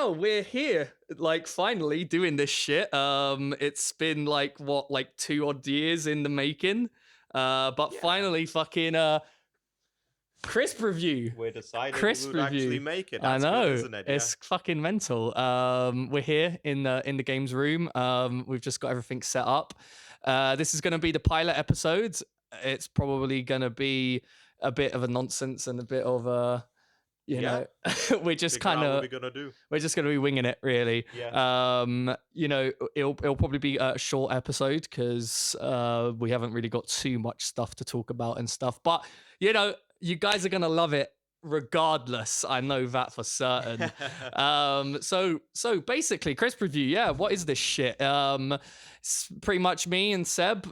now we're here, like finally doing this shit. It's been like what, like 2 odd years in the making. But Yeah. finally, fucking crisp review. We decided we Crisp would actually review. make it. I That's good, know isn't it? Yeah. it's fucking mental. We're here in the games room. We've just got everything set up. This is gonna be the pilot episode. It's probably gonna be a bit of a nonsense and a bit of a, Yeah. we're just Figure kind out what of we're gonna do. we're just gonna be winging it, really. Yeah. It'll probably be a short episode because we haven't really got too much stuff to talk about and stuff. But you guys are gonna love it regardless. I know that for certain. So basically, crisp review. Yeah, what is this shit? It's pretty much me and Seb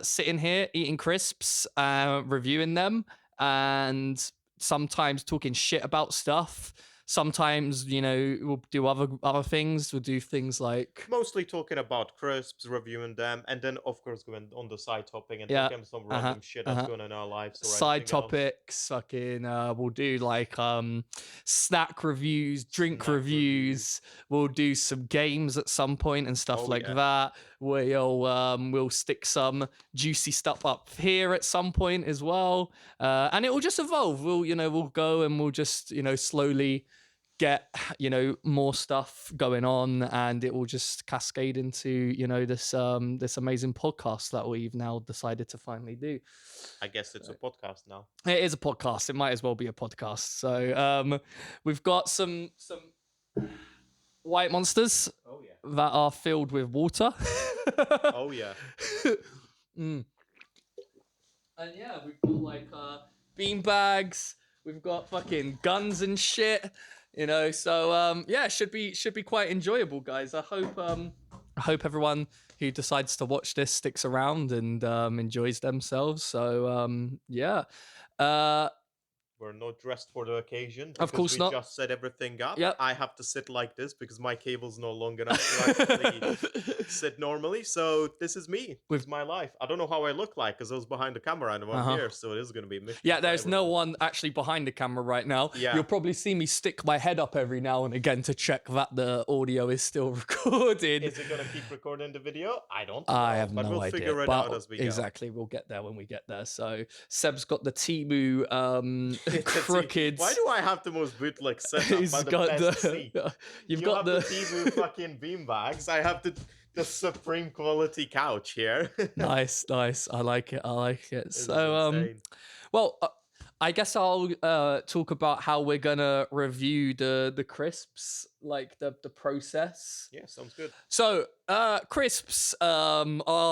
sitting here eating crisps, reviewing them, and sometimes talking shit about stuff. Sometimes, we'll do other things. We'll do things like Mostly talking about crisps, reviewing them, and then of course going on the side topping and yeah, talking some random shit that's going on in our lives or side anything else. topics. Fucking, we'll do like snack reviews, drink Snack reviews. We'll do some games at some point and stuff like that. We'll stick some juicy stuff up here at some point as well, and it will just evolve. We'll go and we'll just slowly get more stuff going on, and it will just cascade into this amazing podcast that we've now decided to finally do. I guess it's a podcast now. It is a podcast. It might as well be a podcast. So we've got some white monsters that are filled with water. Oh yeah. And yeah, we've got like bean bags. We've got fucking guns and shit. So yeah, should be quite enjoyable, guys. I hope everyone who decides to watch this sticks around and enjoys themselves. So yeah. We're not dressed for the occasion. Of course we not. Just set everything up. Yep. I have to sit like this because my cable's no long enough to actually sit normally. So this is me. With my life. I don't know how I look like because I was behind the camera and I'm here. So it is going to be a mission. Yeah, there's no one actually behind the camera right now. Yeah. You'll probably see me stick my head up every now and again to check that the audio is still recorded. Is it going to keep recording the video? I don't know. I have but no we'll idea. figure it out as we go. Exactly, we'll get there when we get there. So Seb's got the Temu crooked. Why do I have the most bootleg setup? He's got got the You've got the Temu fucking beanbags. I have the supreme quality couch here. Nice. I like it. This So is insane. well, I guess I'll talk about how we're gonna review the crisps, like the process. Yeah, sounds good. So crisps are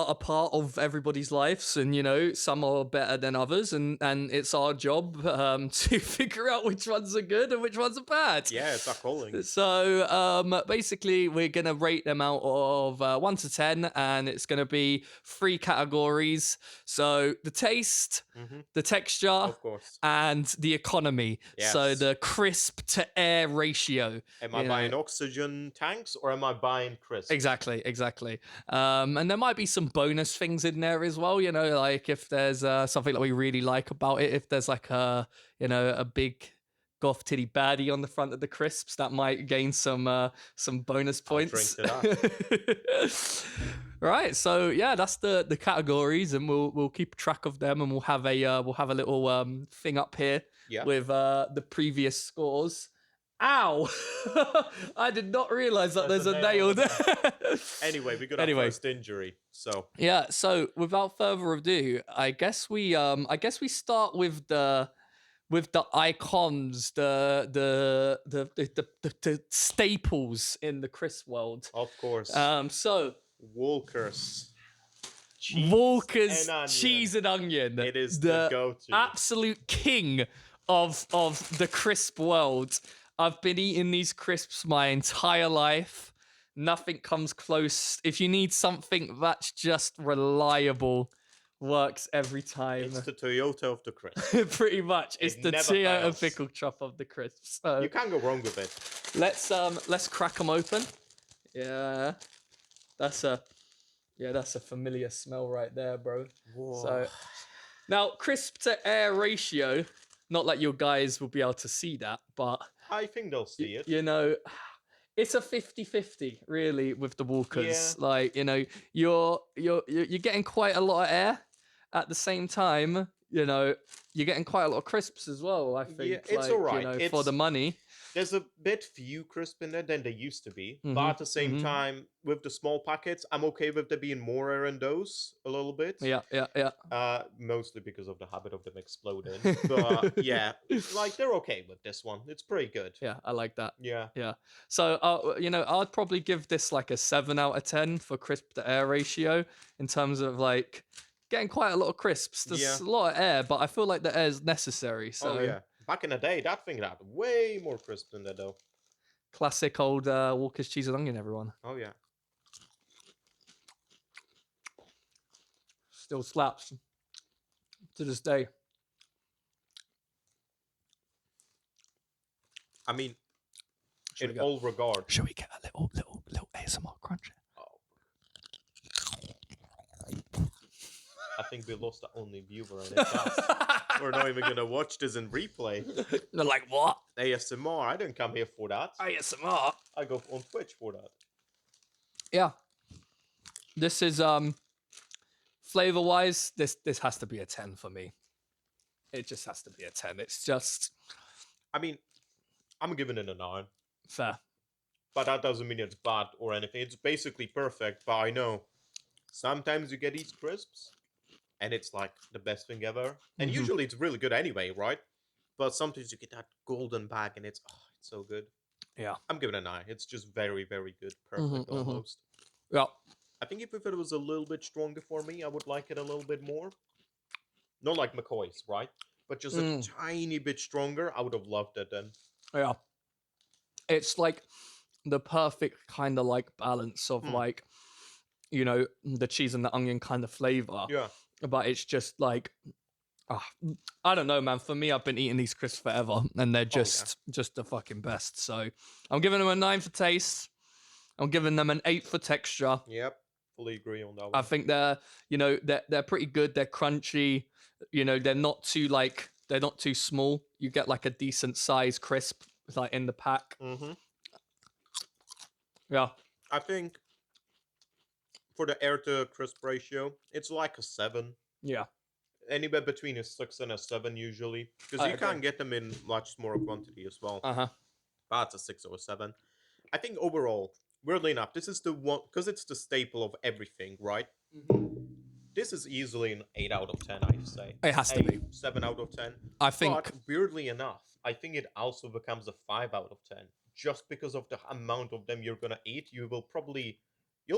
a part of everybody's lives, and some are better than others, and it's our job to figure out which ones are good and which ones are bad. Yeah, it's our calling. So basically, we're gonna rate them out of 1 to 10, and it's gonna be 3 categories. So the taste, the texture, Of course. and the economy. Yes. So the crisp to air ratio. Am I buying oxygen tanks or am I buying crisps? Exactly. And there might be some bonus things in there as well, like if there's something that we really like about it, if there's like a big goth titty baddie on the front of the crisps, that might gain some bonus points. I'll drink to that. Right, so yeah, that's the categories, and we'll keep track of them, and we'll have a little thing up here with the previous scores. Ow! I did not realize that there's a nail there. Anyway, we got our first injury. So yeah. So without further ado, I guess we start with the icons, the staples in the crisp world. Of course. So Walker's cheese and onion. It is the go-to. Absolute king of the crisp world. I've been eating these crisps my entire life. Nothing comes close. If you need something that's just reliable, works every time. It's the Toyota of the crisps. Pretty much. It's the Toyota pickle chop of the crisps. So you can't go wrong with it. let's crack them open. Yeah. That's a familiar smell right there, bro. Whoa. So now, crisp to air ratio, not like your guys will be able to see that, but I think they'll see it. it's a 50-50 really with the Walkers. Yeah. Like, you know, you're getting quite a lot of air at the same time. You know, you're getting quite a lot of crisps as well. I Yeah, think, it's like, you alright. know, for the money. There's a bit few crisp in there than there used to be, but Mm-hmm. at the same Mm-hmm. time, with the small packets, I'm okay with there being more air in those a little bit. Yeah, yeah, yeah. Mostly because of the habit of them exploding. But yeah, like they're okay with this one. It's pretty good. Yeah, I like that. Yeah. Yeah. So, you know, I'd probably give this like a 7 out of 10 for crisp to air ratio in terms of like getting quite a lot of crisps. There's Yeah. a lot of air, but I feel like the air is necessary. So Oh yeah. Back in the day, that thing had way more crisp in there though. classic old Walker's cheese and onion, everyone. Oh yeah. Still slaps to this day. I mean, Should in all regard. Should we get a little ASMR crunch? I think we lost the only viewer in it. We're not even gonna watch this in replay. They're like, what? ASMR. I didn't come here for that. ASMR? I go on Twitch for that. Yeah. This is flavor wise, this has to be a 10 for me. It just has to be a 10. It's just, I mean, I'm giving it a 9. fair. But that doesn't mean it's bad or anything. It's basically perfect. But I know sometimes you get these crisps and it's like the best thing ever. And Mhm. usually it's really good anyway, right? But sometimes you get that golden bag and it's so good. Yeah. I'm giving it a 9. It's just very, very good. Perfect almost. Yeah. I think if it was a little bit stronger for me, I would like it a little bit more. Not like McCoy's, right? But just a tiny bit stronger. I would have loved it then. Yeah. It's like the perfect kind of like balance of like, you know, the cheese and the onion kind of flavor. Yeah. But it's just like, I don't know, man. For me, I've been eating these crisps forever, and they're just the fucking best. So I'm giving them a 9 for taste. I'm giving them an 8 for texture. Yep, fully agree on that one. I think they're, you know, they're pretty good. They're crunchy. You know, they're not too small. You get like a decent size crisp like in the pack. Mm-hmm. Yeah. I think for the air to crisp ratio, it's like a 7. Yeah. Anywhere between a 6 and a 7 usually, because you can't get them in much more quantity as well. But it's a 6 or a 7. I think overall, weirdly enough, this is the one because it's the staple of everything, right? This is easily an 8 out of 10. I'd say it has to be 7 out of 10. I think. But weirdly enough, I think it also becomes a 5 out of 10 just because of the amount of them you're gonna eat. You'll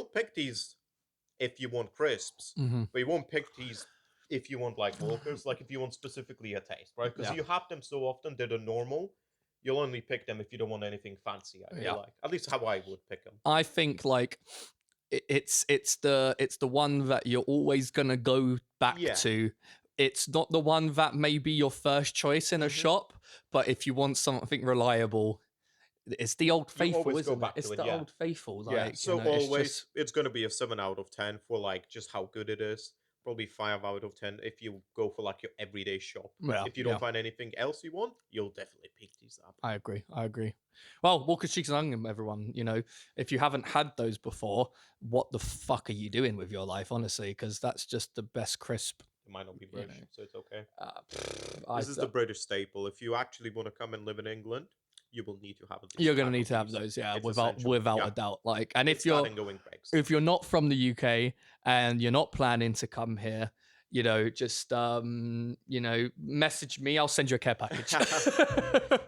pick these if you want crisps, but you won't pick these if you want like Walkers, like if you want specifically a taste, right? Because you have them so often, they're the normal. You'll only pick them if you don't want anything fancy. I feel like, at least how I would pick them. I think like it's the one that you're always gonna go back to. It's not the one that may be your first choice in a shop, but if you want something reliable, it's the old faithful, isn't it? It's the old faithful. Like, so you know, always it's gonna be a 7 out of 10 for like just how good it is. Probably 5 out of 10 if you go for like your everyday shop. If you don't find anything else you want, you'll definitely pick these up. I agree. Well, Walker's Cheese and Onion, everyone. You know, if you haven't had those before, what the fuck are you doing with your life, honestly? Because that's just the best crisp. It might not be British, so it's okay. This is the British staple. If you actually want to come and live in England, you will need to have those. You're going to need to have those, without a doubt. Like, and if you're not from the UK and you're not planning to come here, you know, just you know, message me. I'll send you a care package.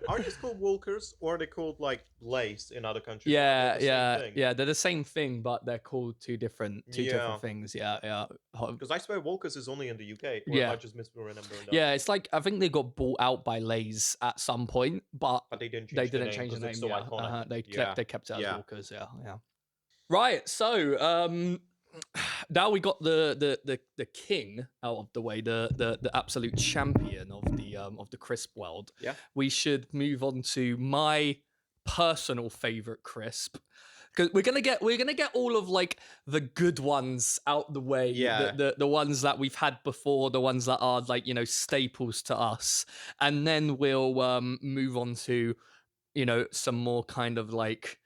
Are these called Walkers or are they called like Lay's in other countries? Yeah. They're the same thing, but they're called two different things. Yeah. Because I swear Walkers is only in the UK. Or I just misremembering that. Yeah, it's like I think they got bought out by Lay's at some point, but they didn't change the name. So they kept it as Walkers. Yeah. Right. So now we got the king out of the way, the absolute champion of the crisp world. Yeah. We should move on to my personal favorite crisp, because we're gonna get all of like the good ones out the way. Yeah. The ones that we've had before, the ones that are like, you know, staples to us, and then we'll move on to, you know, some more kind of like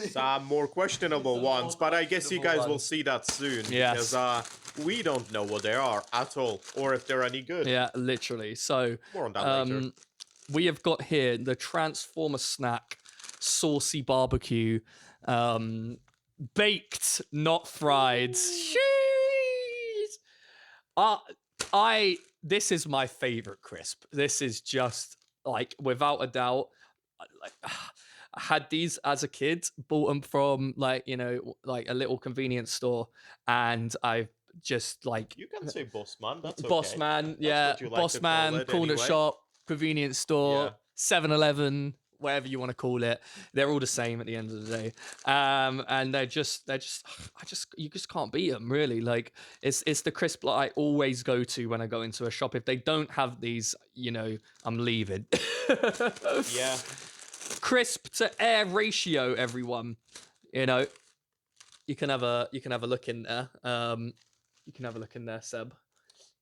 Some more questionable Some ones, more but I guess you questionable guys will ones. see that soon. Yes. Because we don't know what they are at all, or if they're any good. Yeah, literally. So, More on that later. we have got here the Transformer Snack Saucy Barbecue, baked, not fried. Jeez. This is my favorite crisp. This is just like without a doubt. Like, I had these as a kid, bought them from like like a little convenience store, and I just like You can say boss man. That's okay. Boss Man, That's yeah, what you like Boss to call Man, it corner anyway. shop, convenience store, Yeah. 7-Eleven, whatever you want to call it. They're all the same at the end of the day. And they're just you just can't beat them really. Like it's the crisp that I always go to when I go into a shop. If they don't have these, I'm leaving. Yeah. Crisp to air ratio, everyone. You can have a look in there. You can have a look in there, Seb.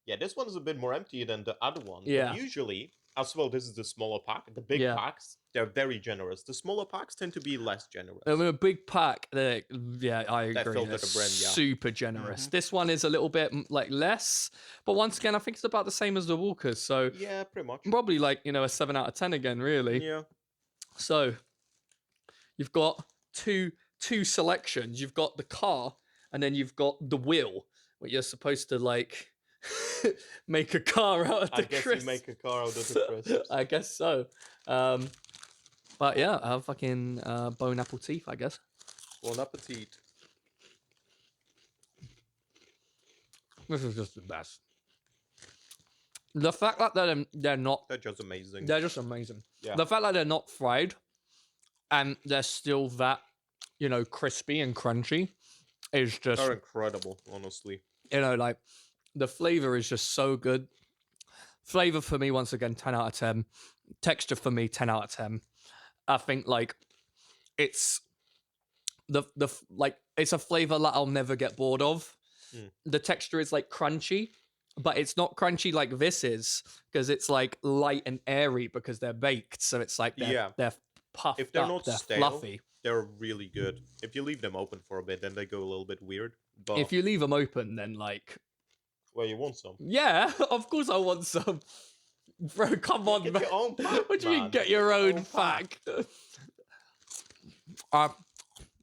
Yeah, this one is a bit more empty than the other one. Yeah. But usually, as well, this is the smaller pack. The big packs, they're very generous. The smaller packs tend to be less generous. I mean, a big pack, I agree. They're filter the brim, yeah. super generous. This one is a little bit like less, but once again, I think it's about the same as the Walkers. So Yeah, pretty much. probably like a 7 out of 10 again, really. Yeah. So you've got two selections. You've got the car, and then you've got the wheel, where you're supposed to like make a car out of the crisps. I guess you make a car out of the crisps. I guess so. But yeah, fucking bone apple teeth, I guess. Bon appetit. This is just the best. The fact that they're not... They're just amazing. They're just amazing. Yeah. The fact that they're not fried and they're still that, crispy and crunchy is just... They're incredible, honestly. Like, the flavor is just so good. Flavor for me, once again, 10 out of 10. Texture for me, 10 out of 10. I think, like, it's... it's a flavor that I'll never get bored of. The texture is, like, crunchy. But it's not crunchy like this is, because it's like light and airy because they're baked. So it's like they're puffed if they're up, not they're stale, fluffy. They're really good. If you leave them open for a bit, then they go a little bit weird. But if you leave them open, then like... Well, you want some. Yeah, of course I want some. Bro, come on, Get man. your own pack, What do you mean man? get your own pack? Oh,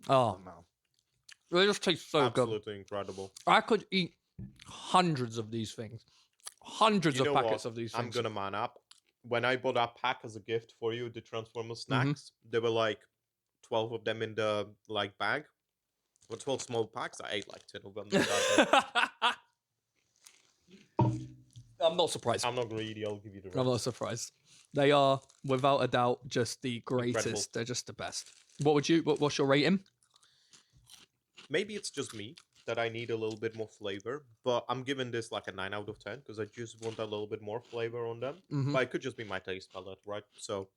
no. They just taste so good. Absolutely incredible. I could eat hundreds of these things. Hundreds of packets of these things. I'm gonna man up. When I bought a pack as a gift for you, the Transformers snacks, there were like 12 of them in the bag. Or 12 small packs. I ate like 10 of them. I'm not surprised. I'm not greedy. I'll give you the rest. I'm not surprised. They are, without a doubt, just the greatest. Incredible. They're just the best. What's your rating? Maybe it's just me that I need a little bit more flavor, but I'm giving this like a 9 out of 10 because I just want a little bit more flavor on them. But it could just be my taste palette, right? So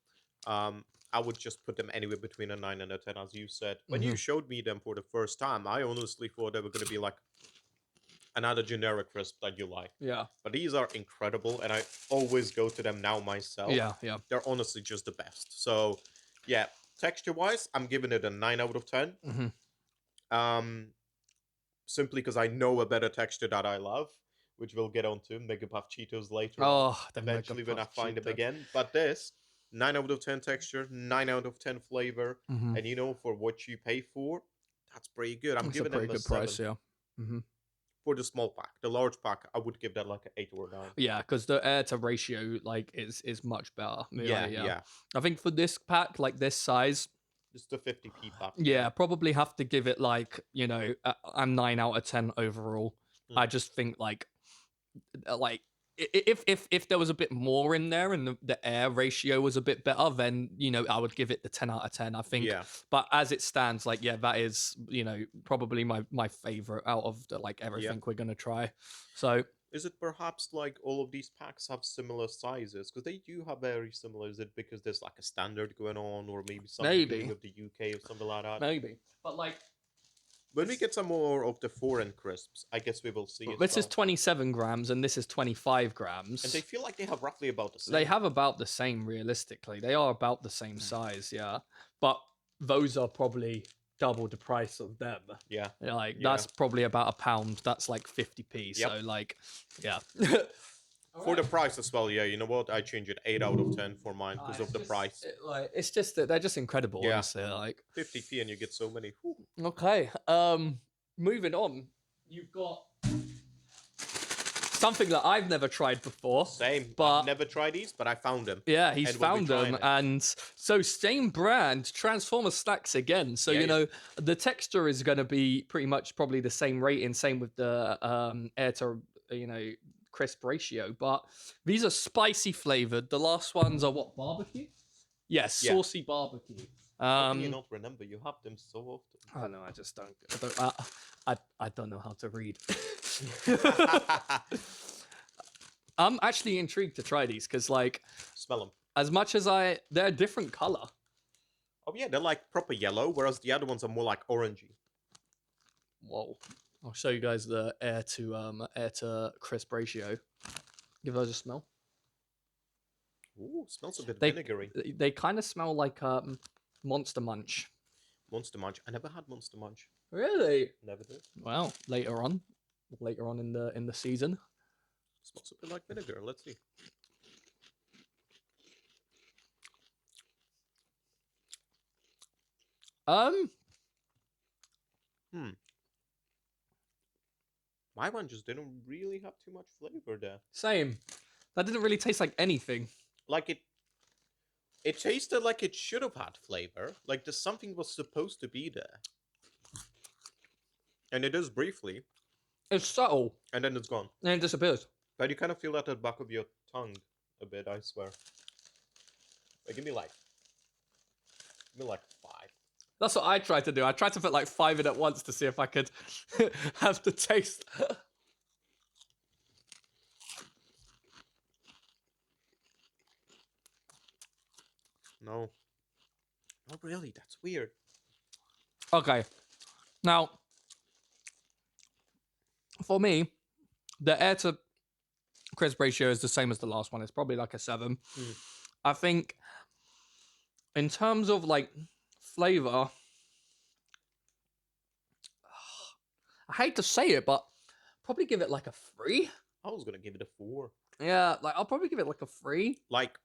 I would just put them anywhere between a 9 and a 10, as you said. When you showed me them for the first time, I honestly thought they were going to be like another generic crisp that you like. Yeah. But these are incredible, and I always go to them now myself. Yeah. They're honestly just the best. So, yeah, texture-wise, I'm giving it a 9 out of 10. Simply because I know a better texture that I love, which we'll get onto, Mega Puff Cheetos later on. Eventually when I find them again. But this, 9 out of 10 texture, 9 out of 10 flavor, and for what you pay for, that's pretty good. I'm giving them a 7. Price, yeah. For the small pack. The large pack, I would give that like an 8 or 9. Yeah, because the air to ratio is much better. Yeah. I think for this pack, like this size, it's the 50p pack. Yeah, probably have to give it like, I'm 9 out of 10 overall. I just think like if there was a bit more in there and the air ratio was a bit better, then I would give it the 10 out of 10, I think. Yeah. But as it stands, like that is probably my favorite out of the everything we're gonna try. So is it perhaps like all of these packs have similar sizes? Because they do have very similar. Is it because there's like a standard going on, or maybe something to do with the UK or something like that? Maybe. But When we get some more of the foreign crisps, I guess we will see as This is well. 27 grams and this is 25 grams. And they feel like they have roughly about the same. They have about the same, realistically. They are about the same size, yeah. But those are probably double the price of them. Yeah. Like, Yeah. that's probably about a pound. That's like 50p. Yep. So, like, yeah. For the price as well, yeah. You know what? I change it 8 out of 10 for mine because of the price. It's just that they're just incredible, Yeah. honestly. Like, 50p and you get so many. Whew. okay. Moving on. You've got something that I've never tried before. Same. But I've never tried these, but I found them. yeah, he's And we'll be found trying them, it. and so same brand, Transformer Stacks again. So Yeah, you yeah. know the texture is going to be pretty much probably the same rating, same with the air to crisp ratio. But these are spicy flavored. The last ones are what, barbecue? Yes, Yeah. saucy barbecue. How can you not remember? You have them so often. I know, I just don't. I don't know how to read. I'm actually intrigued to try these because, like, Smell them. as much as they're a different color. Oh yeah, they're like proper yellow, whereas the other ones are more like orangey. Whoa! I'll show you guys the air to crisp ratio. Give those a smell. Ooh, smells a bit They- vinegary. They kind of smell like Monster Munch. Monster Munch. I never had Monster Munch. Really? Never did. Well, later on in the season. Smells a bit like vinegar. Let's see. My one just didn't really have too much flavor there. Same. That didn't really taste like anything. Like it tasted like it should have had flavor. Like there's something was supposed to be there. And it is briefly, It's subtle and then it's gone. and it disappears. But you kind of feel that at the back of your tongue a bit, I swear. Wait, give me like 5. That's what I tried to do. I tried to put like 5 in at once to see if I could have the taste. No. Not really, that's weird. Okay. Now, for me, the air to crisp ratio is the same as the last one. It's probably like a 7. Mm. I think in terms of like flavor, I hate to say it, but probably give it like a 3. I was gonna give it a 4. Yeah, like I'll probably give it like a 3. Like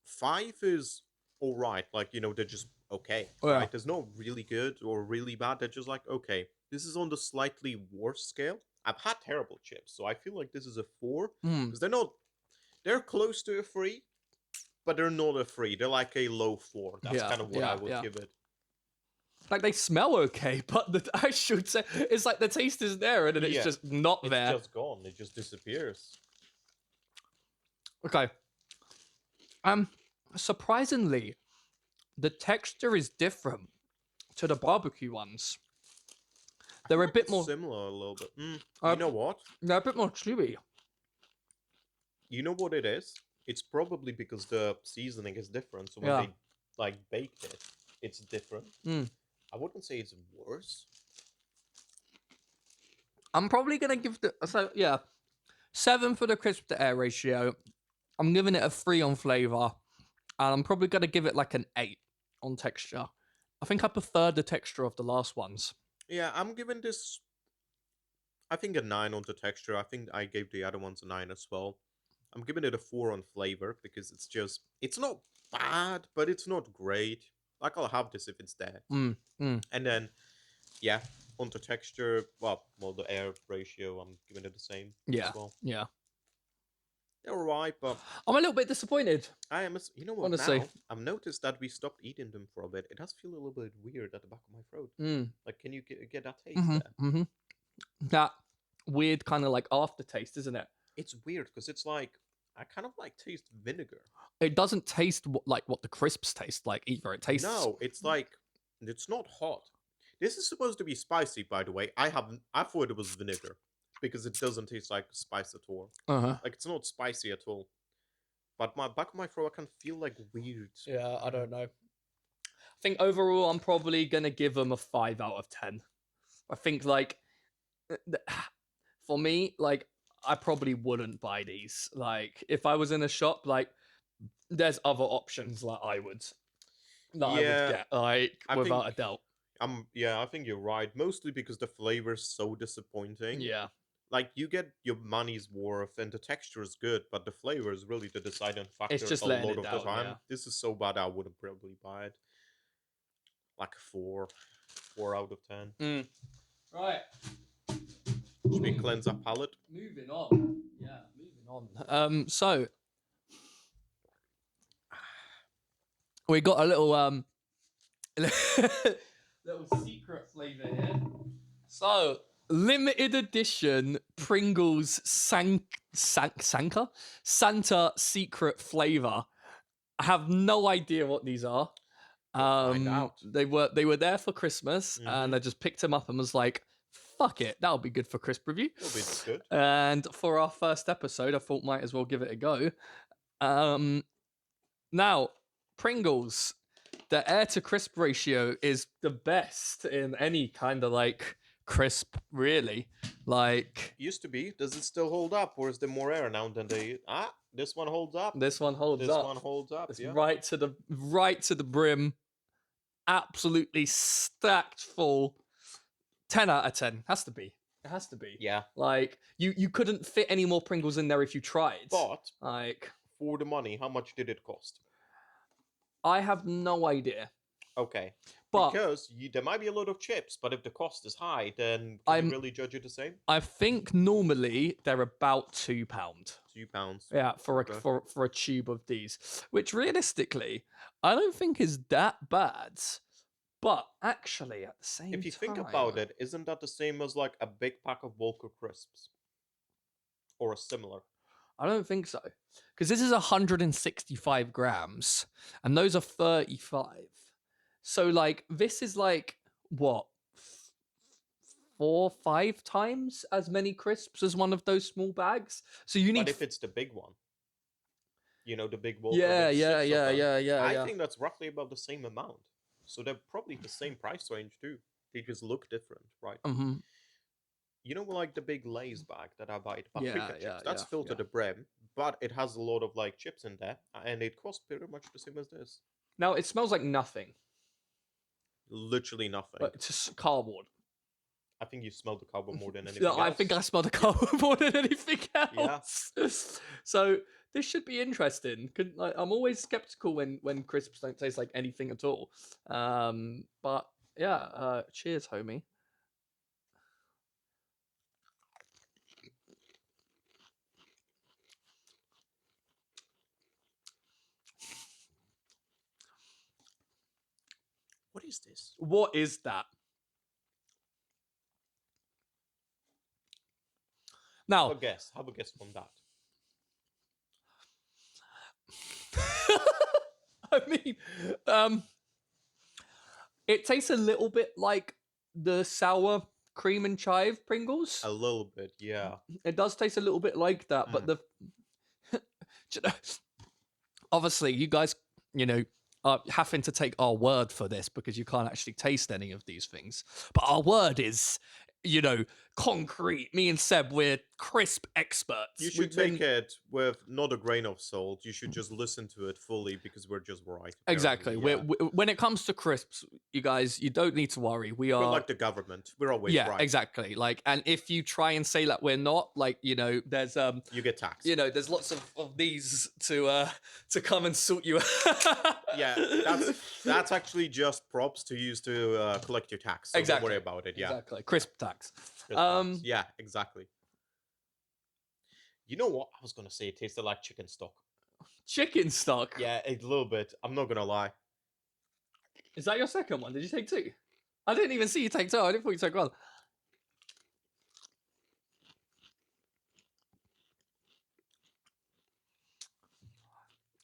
5 is alright, like they're just okay. Yeah. Right? There's no really good or really bad, they're just like okay. This is on the slightly worse scale. I've had terrible chips, so I feel like this is a 4. Mm. Because they're close to a 3, but they're not a 3. They're like a low 4. That's Yeah, kind of what yeah, I would yeah. give it. Like they smell okay, but I should say it's like the taste is there and then it's Yeah. just not It's there. just gone. It just disappears. Okay. Surprisingly, the texture is different to the barbecue ones. I They're feel a like bit it's more. similar a little bit. Uh, You know what? They're a bit more chewy. You know what it is? It's probably because the seasoning is different. So when Yeah. they like baked it, it's different. Mm. I wouldn't say it's worse. I'm probably gonna give 7 for the crisp to air ratio. I'm giving it a 3 on flavor, and I'm probably gonna give it like an 8 on texture. I think I prefer the texture of the last ones. Yeah, I'm giving this. I think a 9 on the texture. I think I gave the other ones a 9 as well. I'm giving it a 4 on flavor because it's not bad, but it's not great. Like I'll have this if it's there. Mm. And then, yeah, on the texture, well, the air ratio, I'm giving it the same. Yeah. As well. Yeah. They're alright, but I'm a little bit disappointed. I am. You know what? Honestly. Now I've noticed that we stopped eating them for a bit. It does feel a little bit weird at the back of my throat. Mm. Like, can you get that taste Mm-hmm. there? Mm-hmm. That weird kind of like aftertaste, isn't it? It's weird because it's like I kind of like taste vinegar. It doesn't taste like what the crisps taste like either. It tastes No, it's like it's not hot. This is supposed to be spicy, by the way. I thought it was vinegar because it doesn't taste like spice at all. Uh-huh. Like it's not spicy at all. But my back of my throat, I can feel like weird. Yeah, I don't know. I think overall, I'm probably gonna give them a 5 out of 10. I think like for me, like I probably wouldn't buy these. Like if I was in a shop, like there's other options like I would Yeah, get like I think without a doubt. I think you're right. Mostly because the flavor is so disappointing. Yeah, Like you get your money's worth and the texture is good, but the flavor is really the deciding it's factor just a letting lot it of the down. time. Yeah. This is so bad I wouldn't probably buy it. Like a 4 out of 10. Right. Should we cleanse our palate? Moving on. Yeah, moving on. So we got a little little secret flavor here. So limited edition Pringles Santa secret flavor. I have no idea what these are. We'll find out. They were there for Christmas, and I just picked them up and was like, "Fuck it, that'll be good for crisp review." It'll be good. And for our first episode, I thought might as well give it a go. Now Pringles, the air to crisp ratio is the best in any kind of like crisp, really. Like Used to be. Does it still hold up, or is there more air now than they? This one holds up. this one holds This up. one holds up. It's Yeah. right to the brim. Absolutely stacked full. 10 out of 10. Has to be. It has to be. Yeah. Like you couldn't fit any more Pringles in there if you tried. But like for the money, how much did it cost? I have no idea. Okay. But because there might be a lot of chips, but if the cost is high, then can you really judge it the same? I think normally they're about £2. £2. Yeah, for Okay. a tube of these, which realistically I don't think is that bad. But actually, at the same time, If you think about it, isn't that the same as like a big pack of Volker crisps, or a similar? I don't think so, because this is 165 grams, and those are 35. So like this is like what 4-5 times as many crisps as one of those small bags. So you need. But if it's the big one, you know, the big Volker. Yeah. I think that's roughly about the same amount. So they're probably the same price range too. They just look different, right? Mm-hmm. You know, like the big Lay's bag that I buy, the Yeah, paprika chips. yeah, That's yeah, filled to yeah. the brim, but it has a lot of like chips in there, and it costs pretty much the same as this. Now it smells like nothing, Literally nothing. but it's just cardboard. I think you smell the cardboard more than anything Yeah, else. I think I smell the cardboard more than anything else. Yeah. So this should be interesting. I'm always skeptical when crisps don't taste like anything at all. But yeah, cheers, homie. What is this? What is that? Now, Have a guess. Have a guess from that. I mean, it tastes a little bit like the sour cream and chive Pringles. A little bit, yeah. It does taste a little bit like that, but the obviously you guys, are having to take our word for this because you can't actually taste any of these things. But our word is, concrete. Me and Seb, we're crisp experts. You should take it with not a grain of salt. You should just listen to it fully because we're just right. Exactly. Yeah. When it comes to crisps, you guys, you don't need to worry. We're like the government. We're always right. Yeah, exactly. Like, and if you try and say that we're not, like, there's you get taxed. There's lots of these to come and sort you. Yeah, that's actually just props to use to collect your tax. So Exactly. Don't worry about it. Yeah. Exactly. Crisp tax. Yeah, exactly. You know what? I was gonna say it tasted like chicken stock. Chicken stock? Yeah, a little bit. I'm not gonna lie. Is that your second one? Did you take two? I didn't even see you take two. I didn't think you took one.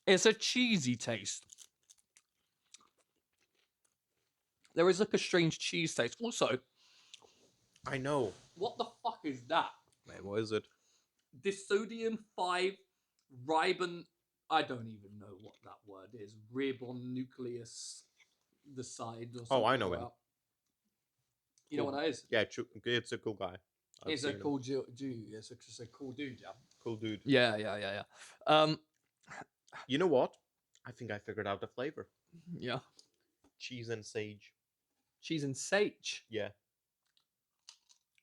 It's a cheesy taste. There is like a strange cheese taste. Also, I know. what the fuck is that? Man, what is it? Disodium 5 ribon. I don't even know what that word is. Ribonucleus, the side. Or Oh, I something know like it. You know Cool. what that is? Yeah, it's a cool guy. I've It's a seen him. cool dude. It's a cool dude. Yeah. Cool dude. Yeah. You know what? I think I figured out the flavor. Yeah. Cheese and sage. Cheese and sage. Yeah.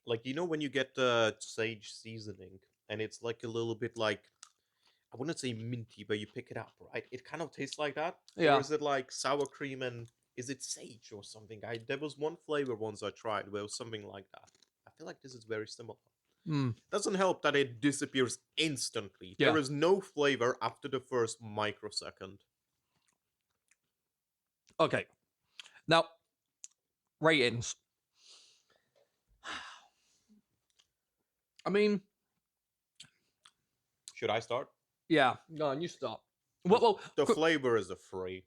Like, you know when you get the sage seasoning and it's like a little bit like, I wouldn't say minty, but you pick it up, right? It kind of tastes like that. Yeah. Or is it like sour cream and is it sage or something? There was one flavor once I tried where it was something like that. I feel like this is very similar. Doesn't help that it disappears instantly. Yeah. There is no flavor after the first microsecond. Okay. Now, ratings. I mean, Should I start? yeah. Go on, you start. Well, The flavor is a free.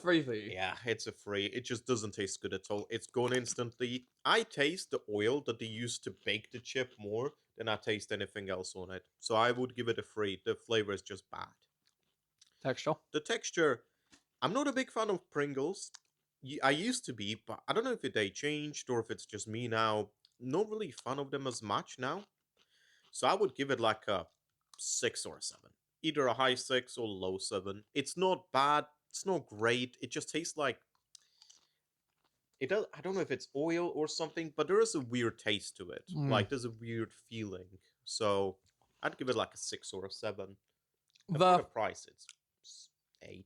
free for you. Yeah, it's a free. It just doesn't taste good at all. It's gone instantly. I taste the oil that they used to bake the chip more than I taste anything else on it. So I would give it a free. The flavor is just bad. Texture. The texture, I'm not a big fan of Pringles. I used to be, but I don't know if they changed or if it's just me now. Not really fan of them as much now. So I would give it like a 6 or a 7. Either a high 6 or low 7. It's not bad. It's not great. It just tastes like it does. I don't know if it's oil or something, but there is a weird taste to it. Like there's a weird feeling. So I'd give it like a 6 or a 7. And for the price, it's 8.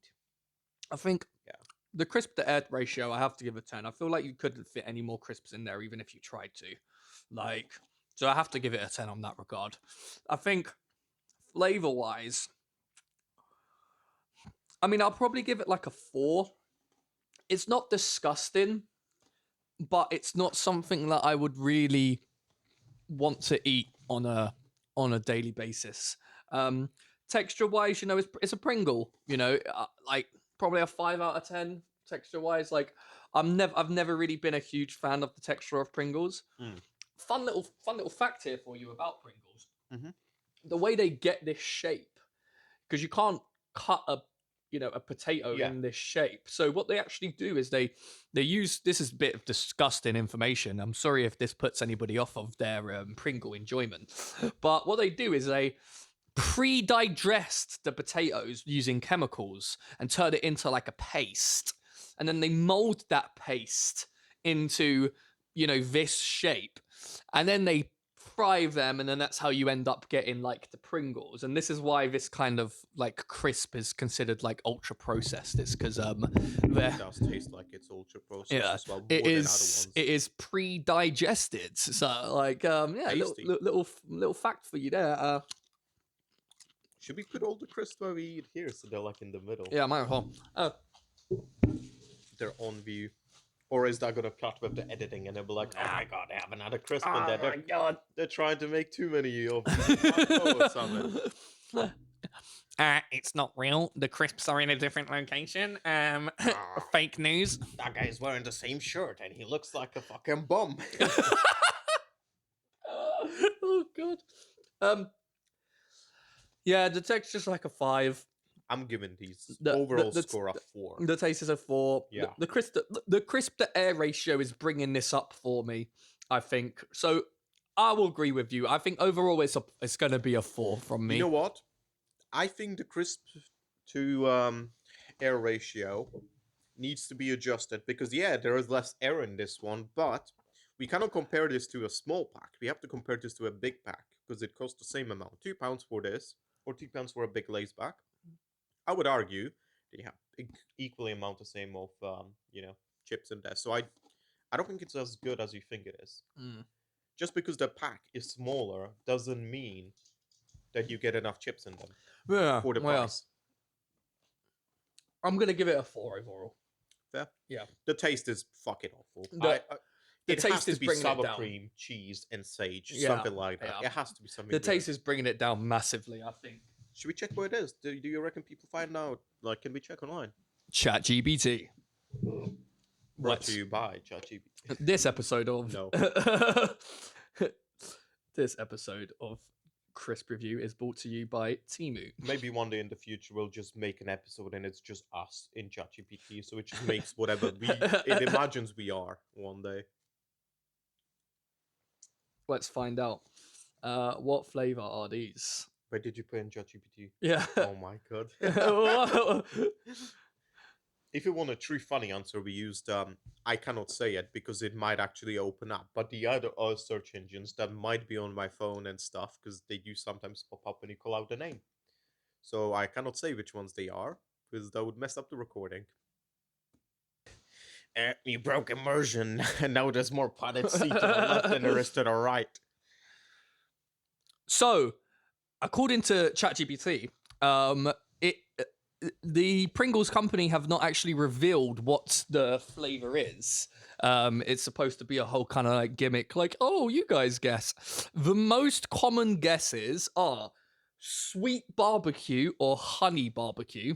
I think Yeah. the crisp to air ratio, I have to give a 10. I feel like you couldn't fit any more crisps in there, even if you tried to. Like, so I have to give it a 10 on that regard. I think flavor wise, I mean, I'll probably give it like a 4. It's not disgusting, but it's not something that I would really want to eat on a daily basis. Texture wise, you know, it's a Pringle. You know, like probably a 5 out of 10 texture wise. Like I've never really been a huge fan of the texture of Pringles. Fun little fact here for you about Pringles. The way they get this shape, because you can't cut a potato in this shape. So what they actually do is they use, this is a bit of disgusting information. I'm sorry if this puts anybody off of their Pringle enjoyment, but what they do is they pre-digest the potatoes using chemicals and turn it into like a paste, and then they mold that paste into this shape, and then they fry them, and then that's how you end up getting like the Pringles. And this is why this kind of like crisp is considered like ultra processed. It's because It does taste like it's ultra processed as well. It is pre-digested. So like little fact for you there. Should we put all the crisps where we eat here so they're like in the middle? Yeah, might as well. They're on view. Or is that gonna cut with the editing and they'll be like, oh my god, they have another crisp in there. My god, they're trying to make too many of them. Or something. It's not real. The crisps are in a different location. Fake news. That guy's wearing the same shirt and he looks like a fucking bum. Oh god. Yeah, the texture's like a 5. I'm giving these overall score a 4. The taste is a 4. Yeah. The crisp to air ratio is bringing this up for me, I think. So I will agree with you. I think overall it's going to be a 4 from me. You know what? I think the crisp to air ratio needs to be adjusted because there is less air in this one, but we cannot compare this to a small pack. We have to compare this to a big pack because it costs the same amount. £2 for this, or £2 for a big lace pack. I would argue they have equally amount the same of chips in there. So I don't think it's as good as you think it is. Just because the pack is smaller doesn't mean that you get enough chips in them for the price. I'm gonna give it a 4 overall. Fair. Yeah. The taste is fucking awful. The taste is bringing sour it down. Cream, cheese, and sage, something like that. Yeah. It has to be something. The taste is bringing it down massively, I think. Should we check where it is? Do you reckon people find out? Like, can we check online? ChatGPT. Brought to you by ChatGPT. This episode of No. This episode of Crisp Review is brought to you by Temu. Maybe one day in the future we'll just make an episode and it's just us in ChatGPT, so it just makes whatever it imagines we are one day. Let's find out. What flavor are these? Where did you put in ChatGPT? Yeah. Oh my god. If you want a true funny answer, we used I cannot say it because it might actually open up. But the other search engines that might be on my phone and stuff, because they do sometimes pop up when you call out the name. So I cannot say which ones they are because that would mess up the recording. You broke immersion, and now there's more potted seed to the left than there is to the right. So, according to ChatGPT, the Pringles company have not actually revealed what the flavor is. It's supposed to be a whole kind of like gimmick, like, oh, you guys guess. The most common guesses are sweet barbecue or honey barbecue,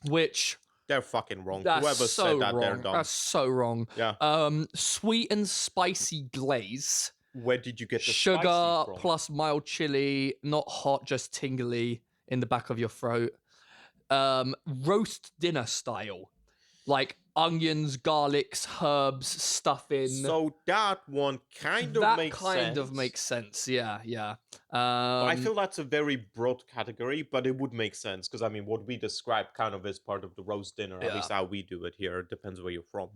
which they're fucking wrong. that's Whoever so said that, wrong. they're dumb. That's so wrong. Yeah. Sweet and spicy glaze. Where did you get the sugar spicy from? plus mild chili, not hot, just tingly in the back of your throat. Roast dinner style, like onions, garlics, herbs, stuffing. So that one kind of makes sense. That kind of makes sense. Yeah. I feel that's a very broad category, but it would make sense because I mean, what we describe kind of is part of the roast dinner. At least how we do it here. It depends where you're from.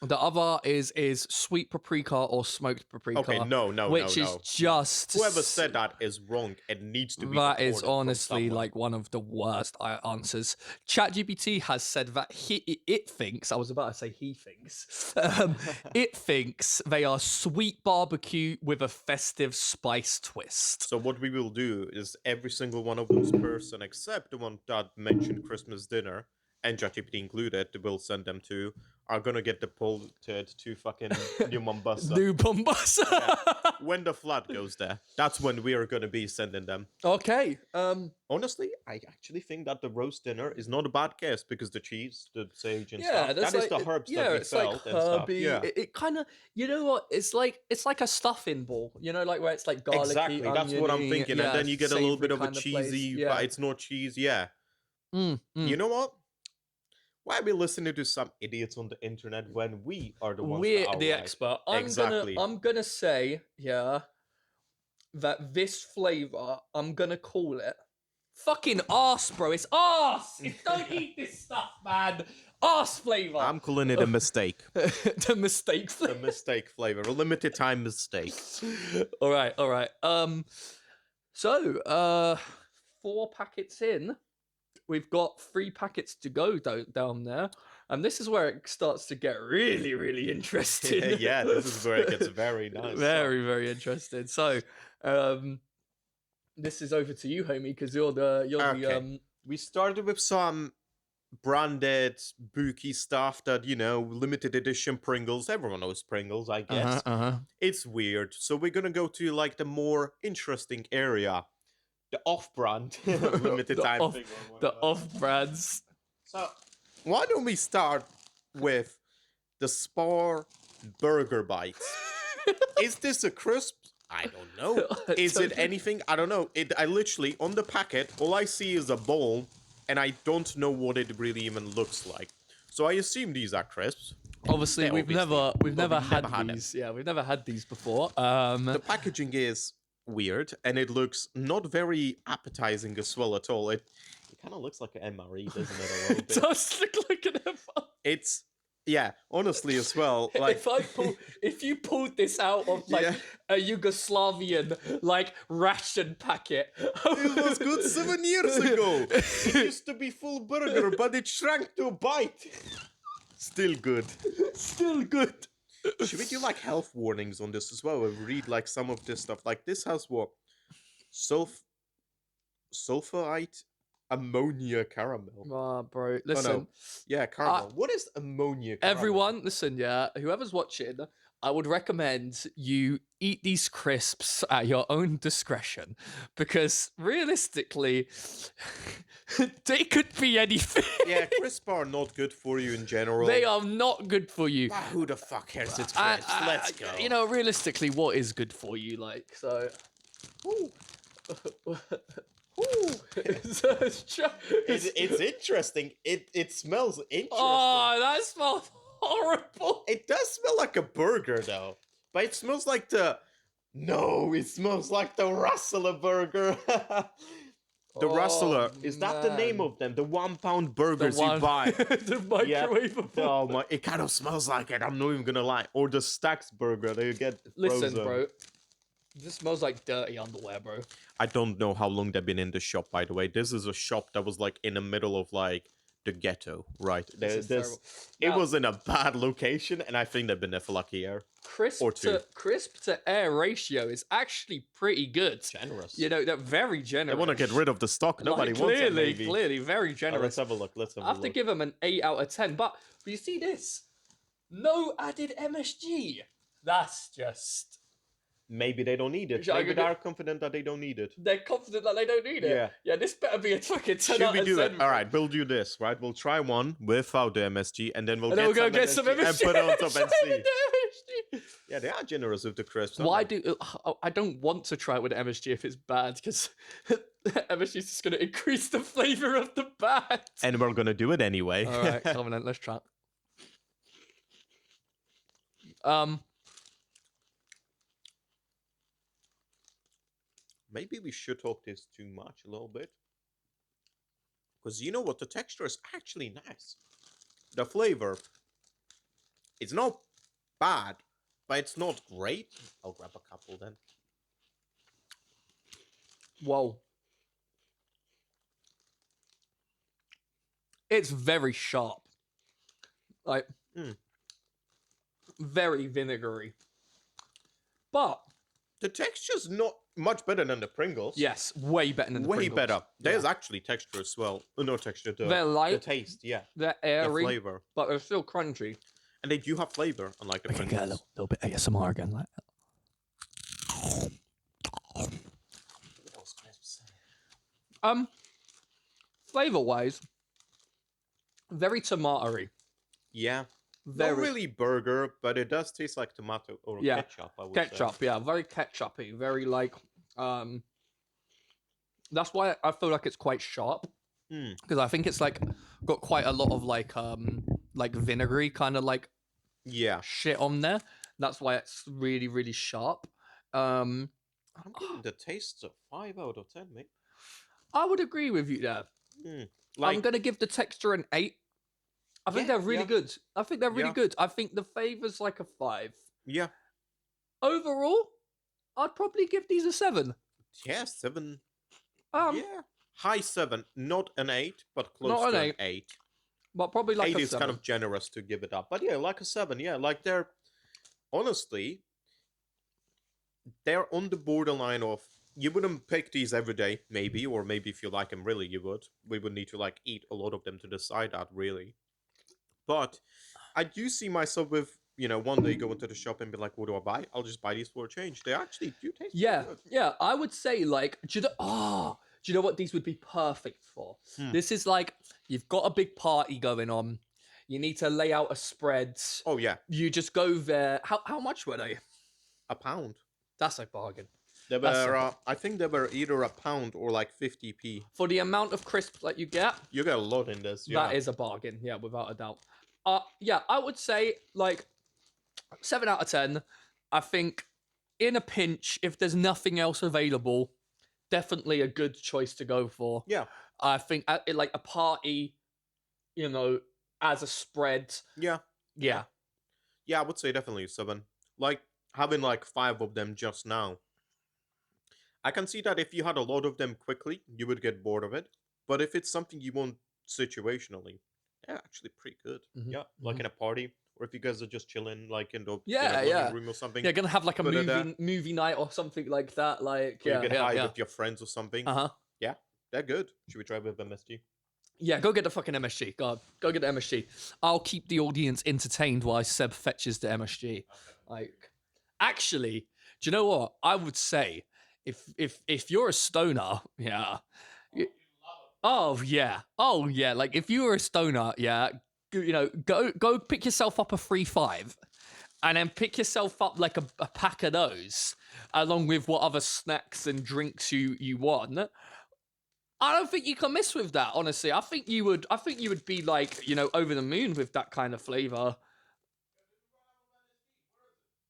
The other is sweet paprika or smoked paprika. Okay, no, which is just whoever said that is wrong. It needs to be. That is honestly like one of the worst answers. ChatGPT has said that it thinks. I was about to say he thinks. It thinks they are sweet barbecue with a festive spice twist. So what we will do is every single one of those person, except the one that mentioned Christmas dinner, and ChatGPT included, we'll send them to, are gonna get deported to fucking New Mombasa. New Mombasa. Yeah. When the flood goes there, that's when we are gonna be sending them. Okay. Honestly, I actually think that the roast dinner is not a bad guess because the cheese, the sage, and stuff. That is the herbs that we felt and stuff. Yeah, it kind of, you know what? It's like a stuffing ball. You know, like where it's like garlicky. Exactly. That's what I'm thinking, and then you get a little bit of a cheesy, but it's not cheese. Yeah. You know what? Why are we listening to some idiots on the internet when we are the ones? We're the expert. I'm gonna say, that this flavor, I'm gonna call it fucking arse, bro. It's arse. Don't eat this stuff, man. Arse flavor. I'm calling it a mistake. The mistake flavor. The mistake flavor. A limited time mistake. All right. So, 4 packets in. We've got 3 packets to go down there. And this is where it starts to get really, really interesting. Yeah, this is where it gets very nice. Very, very interesting. So, this is over to you, homie, because you're the We started with some branded, booky stuff that, you know, limited edition Pringles. Everyone knows Pringles, I guess. It's weird. So we're gonna go to, like, the more interesting area. The off-brand limited time thing. The off-brands. So, why don't we start with the Spar Burger Bites? Is this a crisp? I don't know. Is it anything? I don't know. I literally, on the packet, all I see is a bowl, and I don't know what it really even looks like. So I assume these are crisps. Obviously, we've never had these. Yeah, we've never had these before. The packaging is weird, and it looks not very appetizing as well at all. It kind of looks like an MRE, doesn't it? A little bit. It does look like an MRE. It's honestly as well. Like if you pulled this out of like a Yugoslavian like ration packet, it was good 7 years ago. It used to be full burger, but it shrank to a bite. Still good. Still good. Should we do like health warnings on this as well? And read like some of this stuff. Like this has what? Sulfite ammonia caramel. Bro, listen. Oh, no. Yeah, caramel. What is ammonia caramel? Everyone, listen, whoever's watching, I would recommend you eat these crisps at your own discretion because realistically, they could be anything. Yeah, crisps are not good for you in general. They are not good for you. Who the fuck cares? It's crisps. Let's go. You know, realistically, what is good for you? Like, so. Ooh. Ooh. It's interesting. It smells interesting. Oh, that smells horrible. It does smell like a burger though, but it smells like the No, it smells like the Rustler burger. The Rustler, is that the name man. of them? The 1 pound The burgers you one, buy. the Yeah. microwavable. Oh my, it kind of smells like it. I'm not even gonna lie. Or the Stax burger that you get frozen. Listen, bro. This smells like dirty underwear, bro. I don't know how long they've been in the shop, by the way. This is a shop that was like in the middle of like the ghetto, right? This is terrible. It Now, was in a bad location, and I think they've been there for like a year. or two. crisp to air ratio is actually pretty good. Generous. You know, they're very They generous. want to get rid of the stock. Nobody Like, wants it, maybe. Clearly, very Let's generous. have a look. Let's have I a have to look. give them an 8 out of 10. But you see this? No added MSG. That's just... Maybe they don't need it. Shall I Maybe go they're confident that they don't need it. They're confident that they don't need it. Yeah. Yeah, this better be a fucking 10 Should out we of do 10. it? All right, we'll do this, right? We'll try one without the MSG, and then we'll And then get, we'll go get some MSG. and put it on top and Try see. with the MSG. Yeah, they are generous with the crisps. Why aren't they? do I don't want to try it with MSG if it's bad because MSG is just going to increase the flavor of the bad. And we're gonna do it anyway. All right, Covenant, let's try. Maybe we should talk this too much a little bit. Because you know what? The texture is actually nice. The flavor, it's not bad, but it's not great. I'll grab a couple then. Whoa. It's very sharp. Like, very vinegary. But the texture's not much better than the Pringles. yes, way better than the way Pringles. better. There's actually texture as well. No texture. They're The light, taste, yeah. they're The airy, flavor. but they're still crunchy. And they do have flavor, unlike the We can get a Pringles. little bit ASMR again. Like flavor-wise, very tomatoey. Yeah. Very Not really burger, but it does taste like tomato or Yeah, ketchup, I would say. ketchup, yeah, very ketchupy, very like that's why I feel like it's quite sharp because I think it's like got quite a lot of like vinegary kind of like Yeah. shit on there. That's why it's really really sharp. I'm giving the taste a 5 out of 10, mate. I would agree with you there. I'm gonna give the texture an 8. I think Yeah, they're really yeah. good. I think they're really Yeah. good. I think the flavor's like a 5. Yeah. Overall, I'd probably give these a 7. Yeah, 7. Yeah, High 7. Not an 8, but close Not an to 8. an 8. but probably like 8 a is 7. kind of generous to give it up. But yeah, like a 7. Yeah, like they're... Honestly, they're on the borderline of... You wouldn't pick these every day, maybe. Or maybe if you like them, really, you would. We would need to like eat a lot of them to decide that, really. But I do see myself with, one day go into the shop and be like, what do I buy? I'll just buy these for a change. They actually do taste pretty Yeah, good. yeah. I would say like, do you know what these would be perfect for? This is like you've got a big party going on. You need to lay out a spread. Oh, yeah. You just go there. How much were they? £1. That's a bargain. They That's were, I think they were either £1 or like 50p. For the amount of crisps that you get, You get a lot in this. Yeah. that is a bargain. Yeah, without a doubt. Yeah, I would say like 7 out of 10. I think in a pinch, if there's nothing else available, definitely a good choice to go for. Yeah. I think like a party, as a spread. Yeah. Yeah. Yeah, I would say definitely 7. Like, having like 5 of them just now. I can see that if you had a lot of them quickly, you would get bored of it. But if it's something you want situationally, they're actually pretty good. Yeah, like in a party, or if you guys are just chilling, like in the living room or something. Yeah, gonna have like a Put it there. movie night or something like that. Like, Or yeah, you get high yeah. with your friends or something. Uh-huh. Yeah, they're good. Should we try with MSG? Yeah, go get the fucking MSG. Go get the MSG. I'll keep the audience entertained while Seb fetches the MSG. Like, actually, do you know what? I would say if you're a stoner, yeah. Oh yeah. Like if you were a stoner, yeah, go pick yourself up a 3-5, and then pick yourself up like a pack of those, along with what other snacks and drinks you want. I don't think you can miss with that, honestly. I think you would be like, over the moon with that kind of flavor.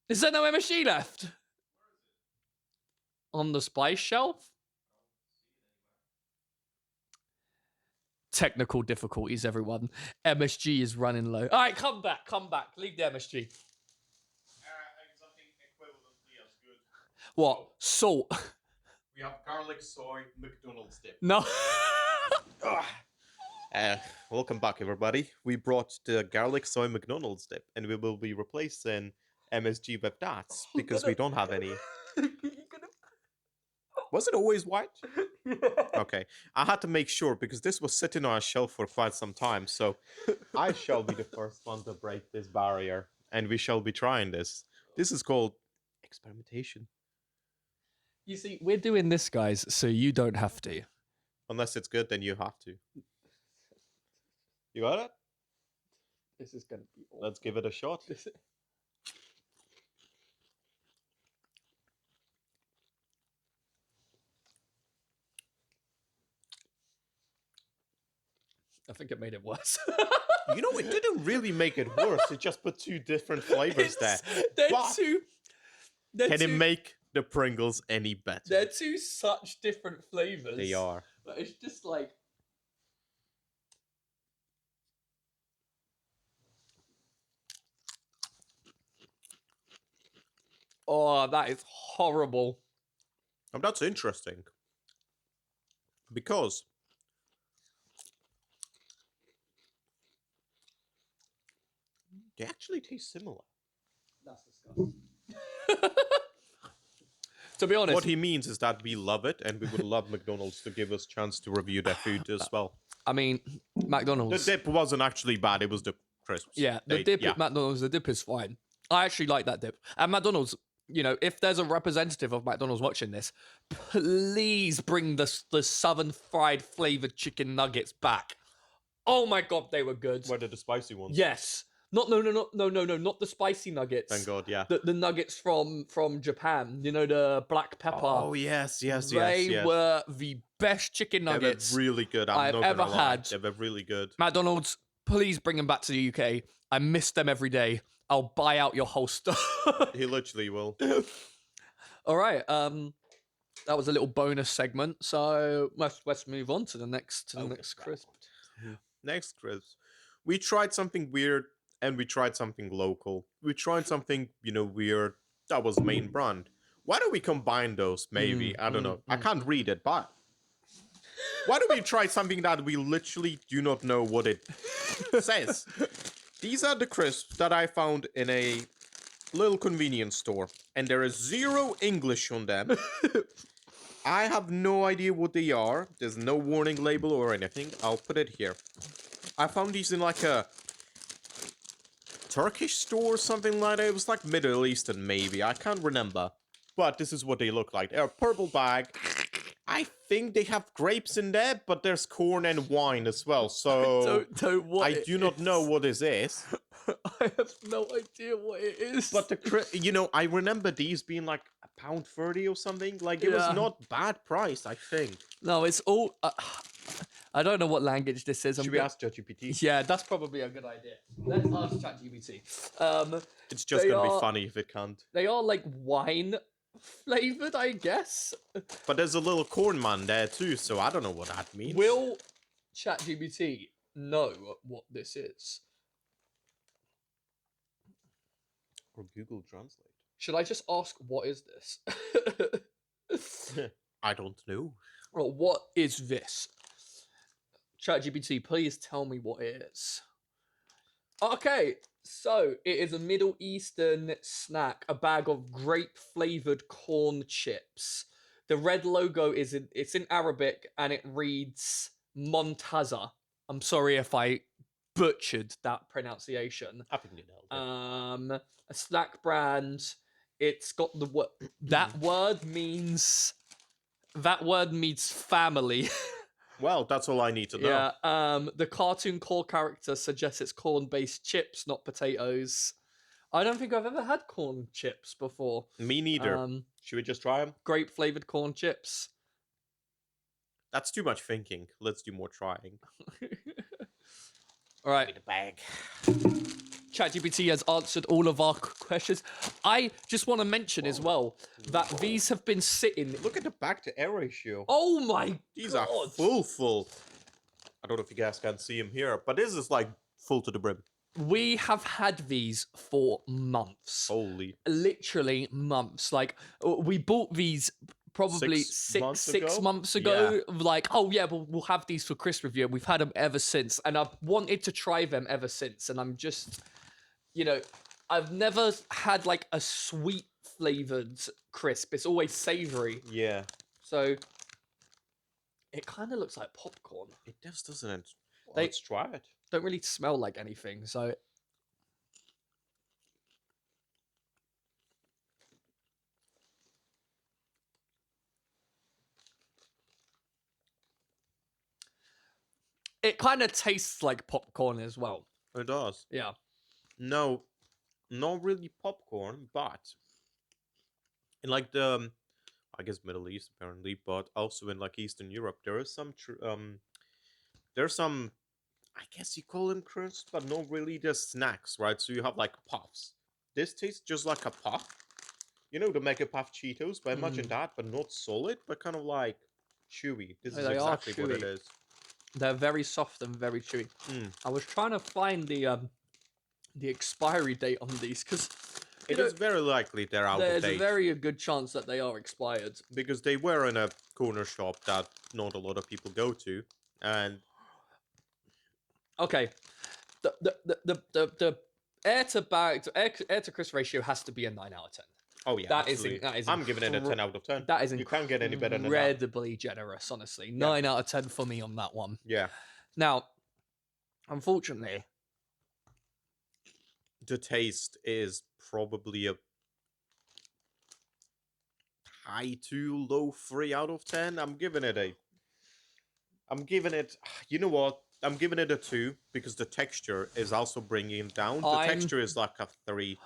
Is there no MSG left? on the spice shelf. Technical difficulties, everyone. MSG is running low. All right, come back. Leave the MSG. Something equivalently as good. What? Salt. We have garlic soy McDonald's dip. No. Welcome back, everybody. We brought the garlic soy McDonald's dip, and we will be replacing MSG with that because we don't have any. Was it always white? Yeah. Okay. I had to make sure because this was sitting on a shelf for quite some time. So I shall be the first one to break this barrier, and we shall be trying this. This is called experimentation. You see, we're doing this, guys, so you don't have to. Unless it's good, then you have to. You got it? This is going to be awful. Let's give it a shot. I think it made it worse. You know, it didn't really make it worse. It just put two different flavors there. They're But two. Can it make the Pringles any better? They're two such different flavors. They are. But it's just like. Oh, that is horrible. And that's interesting. Because they actually taste similar. That's disgusting. To be honest, What he means is that we love it, and we would love McDonald's to give us chance to review their food as well. I mean, McDonald's. The dip wasn't actually bad; it was the crisps. Yeah, the dip yeah. at McDonald's, the dip is fine. I actually like that dip. And McDonald's, you know, if there's a representative of McDonald's watching this, please bring the southern fried flavored chicken nuggets back. Oh my god, they were good. What are the spicy ones? Yes. No, not the spicy nuggets. Thank God, yeah. The nuggets from Japan. You know, the black pepper. Oh yes. They were the best chicken nuggets They were really good. I've not ever gonna lie. had. They were really good. McDonald's, please bring them back to the UK. I miss them every day. I'll buy out your whole store. He literally will. All right. That was a little bonus segment. So let's move on to the next crisp. Next crisp. We tried something weird and we tried something local. We tried something, weird that was main brand. Why don't we combine those? Maybe. I don't know. I can't read it, but why don't we try something that we literally do not know what it says? These are the crisps that I found in a little convenience store, and there is zero English on them. I have no idea what they are. There's no warning label or anything. I'll put it here. I found these in like a Turkish store or something like that. It was like Middle Eastern maybe. I can't remember. But this is what they look like. They're a purple bag. I think they have grapes in there, but there's corn and wine as well. So I do not know what this is. I have no idea what it is. But I remember these being like £1.30 or something. Like it was not bad price, I think. No, it's all. I don't know what language this is. Should we ask ChatGPT? Yeah, that's probably a good idea. Let's ask ChatGPT. It's just gonna be funny if it can't. They are like wine flavored, I guess. But there's a little corn man there too, so I don't know what that means. Will ChatGPT know what this is? Or Google Translate. Should I just ask, what is this? I don't know. Well, what is this? ChatGPT, please tell me what it is. Okay, so it is a Middle Eastern snack, a bag of grape-flavored corn chips. The red logo it's in Arabic and it reads Montaza. I'm sorry if I butchered that pronunciation. I think you nailed it. A snack brand. It's got the word. That word means family. Well, that's all I need to know. Yeah. The cartoon core character suggests it's corn-based chips, not potatoes. I don't think I've ever had corn chips before. Me neither. Should we just try them? Grape-flavored corn chips. That's too much thinking. Let's do more trying. All right. The bag. ChatGPT has answered all of our questions. I just want to mention as well that these have been sitting. Look at the back to air ratio. Oh my These god! are full. I don't know if you guys can see them here, but this is like full to the brim. We have had these for months. Holy. Literally months. Like, we bought these probably 6 months ago. Like, oh yeah, we'll have these for Chris review. And we've had them ever since. And I've wanted to try them ever since. And I'm just, I've never had like a sweet flavored crisp. It's always savory. Yeah. So it kind of looks like popcorn. It just doesn't. Let's try it. Don't really smell like anything. So it kind of tastes like popcorn as well. It does. Yeah. No, not really popcorn, but in like the, I guess Middle East apparently, but also in like Eastern Europe, there is some, there's some, I guess you call them crisps, but not really just snacks, right? So you have like puffs. This tastes just like a puff. You know the Mega Puff Cheetos, but imagine that, but not solid, but kind of like chewy. This is exactly what it is. They're very soft and very chewy. I was trying to find the expiry date on these because it is very likely they're out of date. There's a very good chance that they are expired because they were in a corner shop that not a lot of people go to, and okay, the air to crisp ratio has to be a 9 out of 10. Oh yeah, that is. I'm giving it a 10 out of 10. That is you can't get any better than that. Incredibly generous, honestly. 9 out of 10 for me on that one. Yeah. Now, unfortunately, the taste is probably a high 2, low 3 out of 10. I'm giving it. You know what? I'm giving it a 2 because the texture is also bringing it down. The texture is like a 3.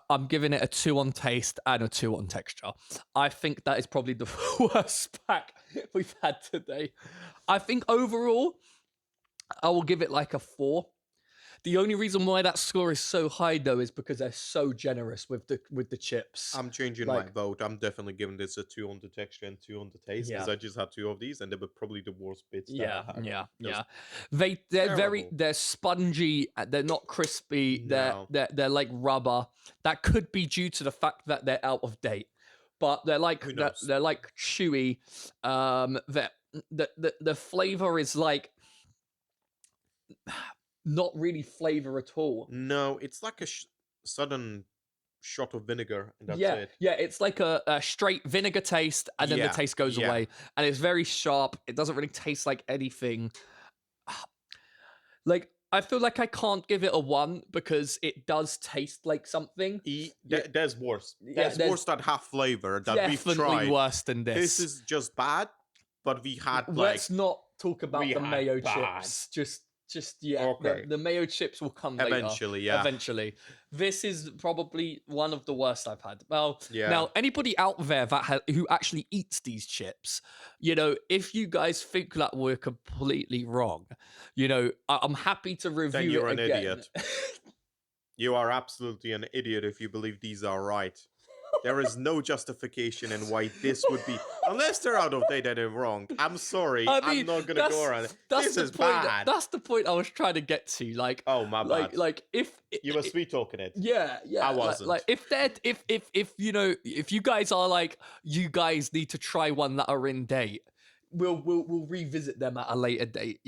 I'm giving it a 2 on taste and a 2 on texture. I think that is probably the worst pack we've had today. I think overall, I will give it like a 4. The only reason why that score is so high, though, is because they're so generous with the chips. I'm changing my vote. I'm definitely giving this a 2 on the texture and 2 on the taste because I just had 2 of these and they were probably the worst bits. Yeah. They're spongy. They're not crispy. No. They're like rubber. That could be due to the fact that they're out of date, but they're like chewy. The flavor is like not really flavor at all. No, it's like a sudden shot of vinegar, and that's it. Yeah, it's like a straight vinegar taste, and then the taste goes away, and it's very sharp. It doesn't really taste like anything. Like, I feel like I can't give it a 1 because it does taste like something. There's worse. There's worse that have flavor that we've tried. Definitely worse than this. This is just bad, but we had like... Let's not talk about the mayo chips. Okay. The mayo chips will come later. Eventually. This is probably one of the worst I've had. Well, now, anybody out there who actually eats these chips, if you guys think that we're completely wrong, I'm happy to review it again. Then you're an idiot. You are absolutely an idiot if you believe these are right. There is no justification in why this would be, unless they're out of date and they're wrong. I'm sorry. I'm not gonna go around it. This is bad. That's the point I was trying to get to. Like, oh my bad. Like if you were sweet talking it. Yeah. I wasn't. Like if you guys are like, you guys need to try one that are in date, we'll revisit them at a later date.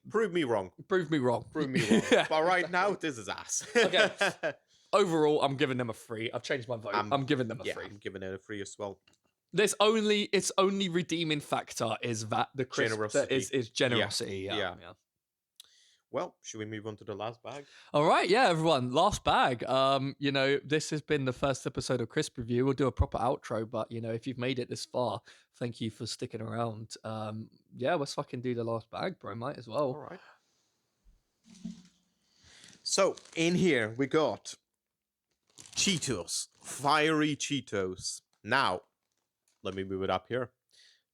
Prove me wrong. Prove me wrong. But right now, this is ass. Okay. Overall, I'm giving them a 3. I've changed my vote. I'm giving them a 3. I'm giving it a 3 as well. Its only redeeming factor is that the crisp is generosity. Yeah. Well, should we move on to the last bag? All right, everyone, last bag. This has been the first episode of Crisp Review. We'll do a proper outro, but if you've made it this far, thank you for sticking around. Let's fucking do the last bag, bro. Might as well. All right. So in here we got Cheetos, fiery Cheetos. Now, let me move it up here.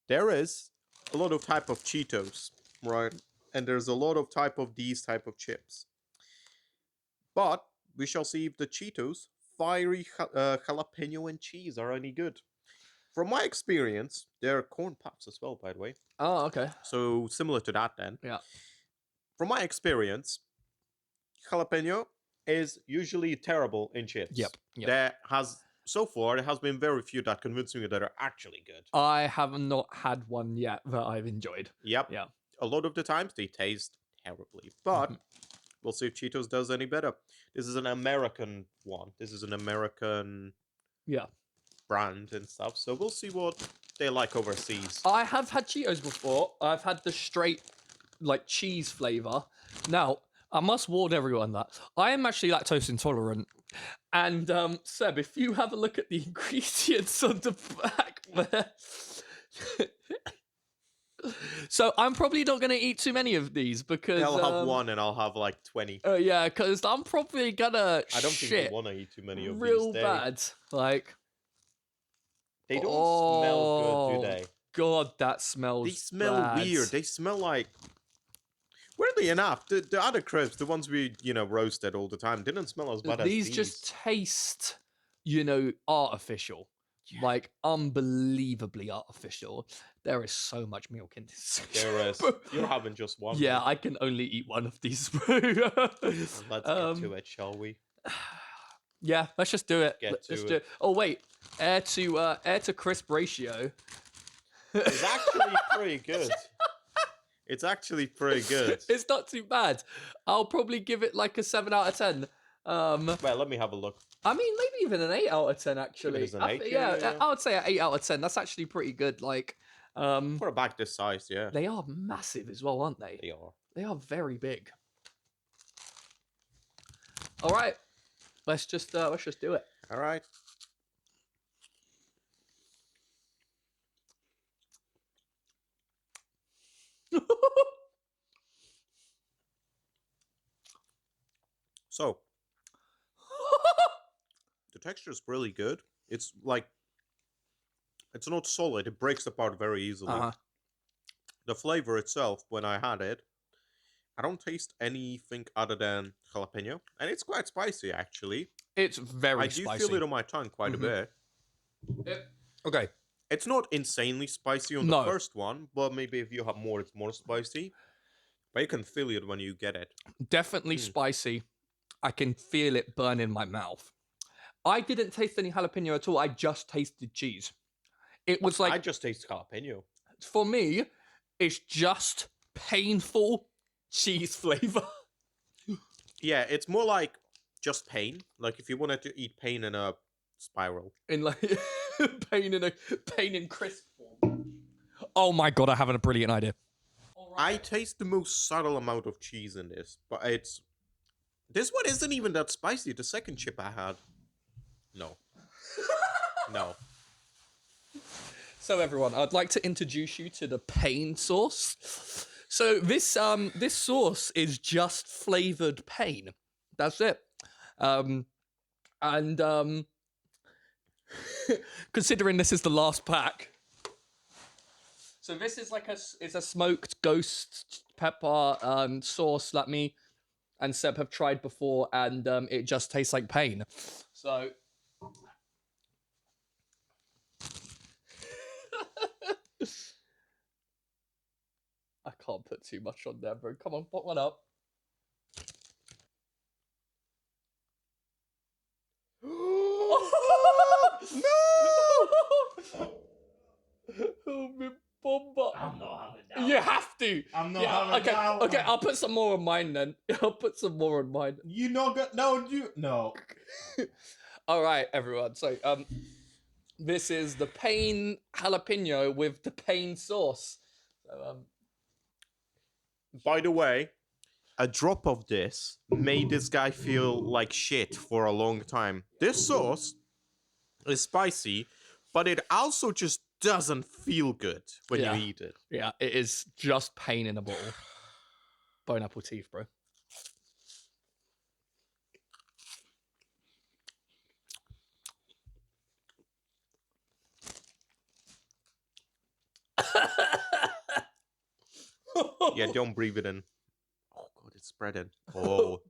There is a lot of type of Cheetos, right? And there's a lot of type of these type of chips. But we shall see if the Cheetos fiery jalapeno and cheese are any good. From my experience, they're corn puffs as well, by the way. Oh, okay. So similar to that then. Yeah. From my experience, jalapeno is usually terrible in chips. Yep. There has been very few that convince me that are actually good. I have not had one yet that I've enjoyed. Yep. Yeah. A lot of the times they taste terribly, but we'll see if Cheetos does any better. This is an American one. This is an American brand and stuff. So we'll see what they like overseas. I have had Cheetos before. I've had the straight like cheese flavor. Now, I must warn everyone that I am actually lactose intolerant. And Seb, if you have a look at the ingredients on the back there. So I'm probably not going to eat too many of these because I'll have one and I'll have like 20. Yeah, because I'm probably gonna I don't think I want to eat too many of real these. bad. Like they don't smell good, do they? God, that smells. They smell bad. weird. They smell like. Weirdly enough, the other crisps, the ones we roasted all the time, didn't smell as bad as these. These just taste, artificial. Yeah. Like unbelievably artificial. There is so much milk in this. There is. You're having just one. Yeah, I can only eat one of these. Let's get to it, shall we? Yeah, let's just do it. Let's do it. Oh wait, air to crisp ratio. It's actually pretty good. It's actually pretty good. It's not too bad. I'll probably give it like a 7 out of 10. Well, let me have a look. I mean, maybe even an 8 out of 10, actually. An 8, yeah, I would say an 8 out of 10. That's actually pretty good. Like, for a bag this size, yeah. They are massive as well, aren't they? They are. They are very big. All right, let's just do it. All right. So, the texture is really good. It's like, it's not solid. It breaks apart very easily. The flavor itself, when I had it, I don't taste anything other than jalapeno. And it's quite spicy, actually. It's very spicy. I do feel it on my tongue quite a bit. Okay. It's not insanely spicy on the first one, but maybe if you have more, it's more spicy. But you can feel it when you get it. Definitely spicy. I can feel it burn in my mouth. I didn't taste any jalapeno at all. I just tasted cheese. It was like... I just taste jalapeno. For me, it's just painful cheese flavor. Yeah, it's more like just pain. Like if you wanted to eat pain in a spiral. In like pain in crisp form. Oh my god, I have a brilliant idea. I taste the most subtle amount of cheese in this, but it's... This one isn't even that spicy. The second chip I had. No. No. So everyone, I'd like to introduce you to the pain sauce. So this sauce is just flavored pain. That's it. Considering this is the last pack. So this is like a smoked ghost pepper sauce that me and Seb have tried before, and it just tastes like pain. So I can't put too much on there, bro. Come on, put one up. No! Oh, my bomba. I'm not having that. You have to. I'm not having that. Okay, I'll put some more on mine then. I'll put some more on mine. You know, no. All right, everyone. So, this is the pain jalapeno with the pain sauce. So, By the way, a drop of this made this guy feel like shit for a long time. This sauce is spicy, but it also just doesn't feel good when you eat it. Yeah, it is just pain in a bottle. Bone apple teeth, bro. Yeah, don't breathe it in. Oh god, it's spreading. Oh.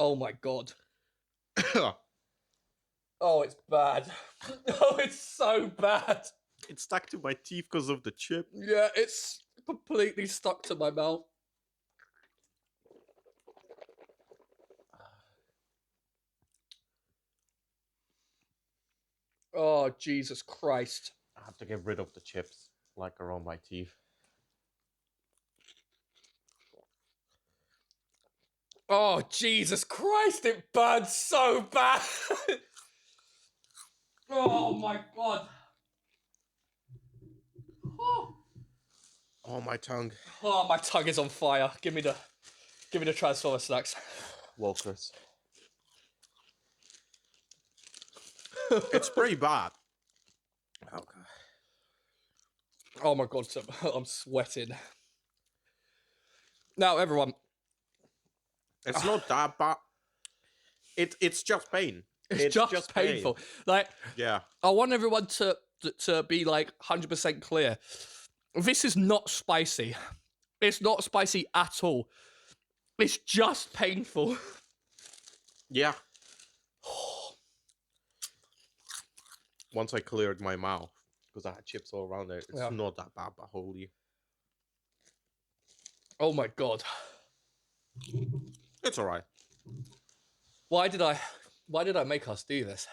Oh my god. Oh, it's bad. Oh, it's so bad. It's stuck to my teeth because of the chip. Yeah, it's completely stuck to my mouth. Oh, Jesus Christ. I have to get rid of the chips, like around my teeth. Oh, Jesus Christ, it burns so bad. Oh my god. Oh. Oh, my tongue. Oh, my tongue is on fire. Give me the Transformer snacks. Walkers. It's pretty bad. Oh, God. Oh my god, I'm sweating. Now, everyone. It's not that bad. It's just pain. It's just painful. Pain. Like, Yeah. I want everyone to be like 100% clear. This is not spicy. It's not spicy at all. It's just painful. Yeah. Once I cleared my mouth, because I had chips all around it, it's not that bad, but holy. Oh my god. It's alright. Why did I make us do this?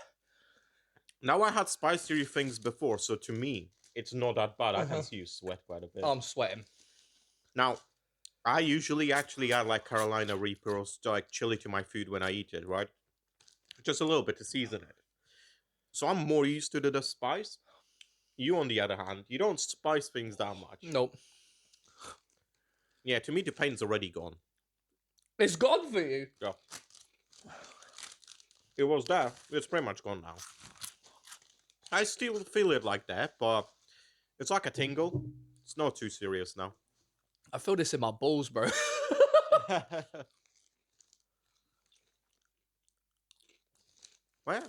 Now, I had spicier things before, so to me, it's not that bad. I can see you sweat quite a bit. I'm sweating. Now, I usually actually add like Carolina Reaper or like chili to my food when I eat it, right? Just a little bit to season it. So I'm more used to the spice. You, on the other hand, you don't spice things that much. Nope. Yeah, to me, the pain's already gone. It's gone for you. Yeah. It was there. It's pretty much gone now. I still feel it like that, but it's like a tingle. It's not too serious now. I feel this in my balls, bro. Wow.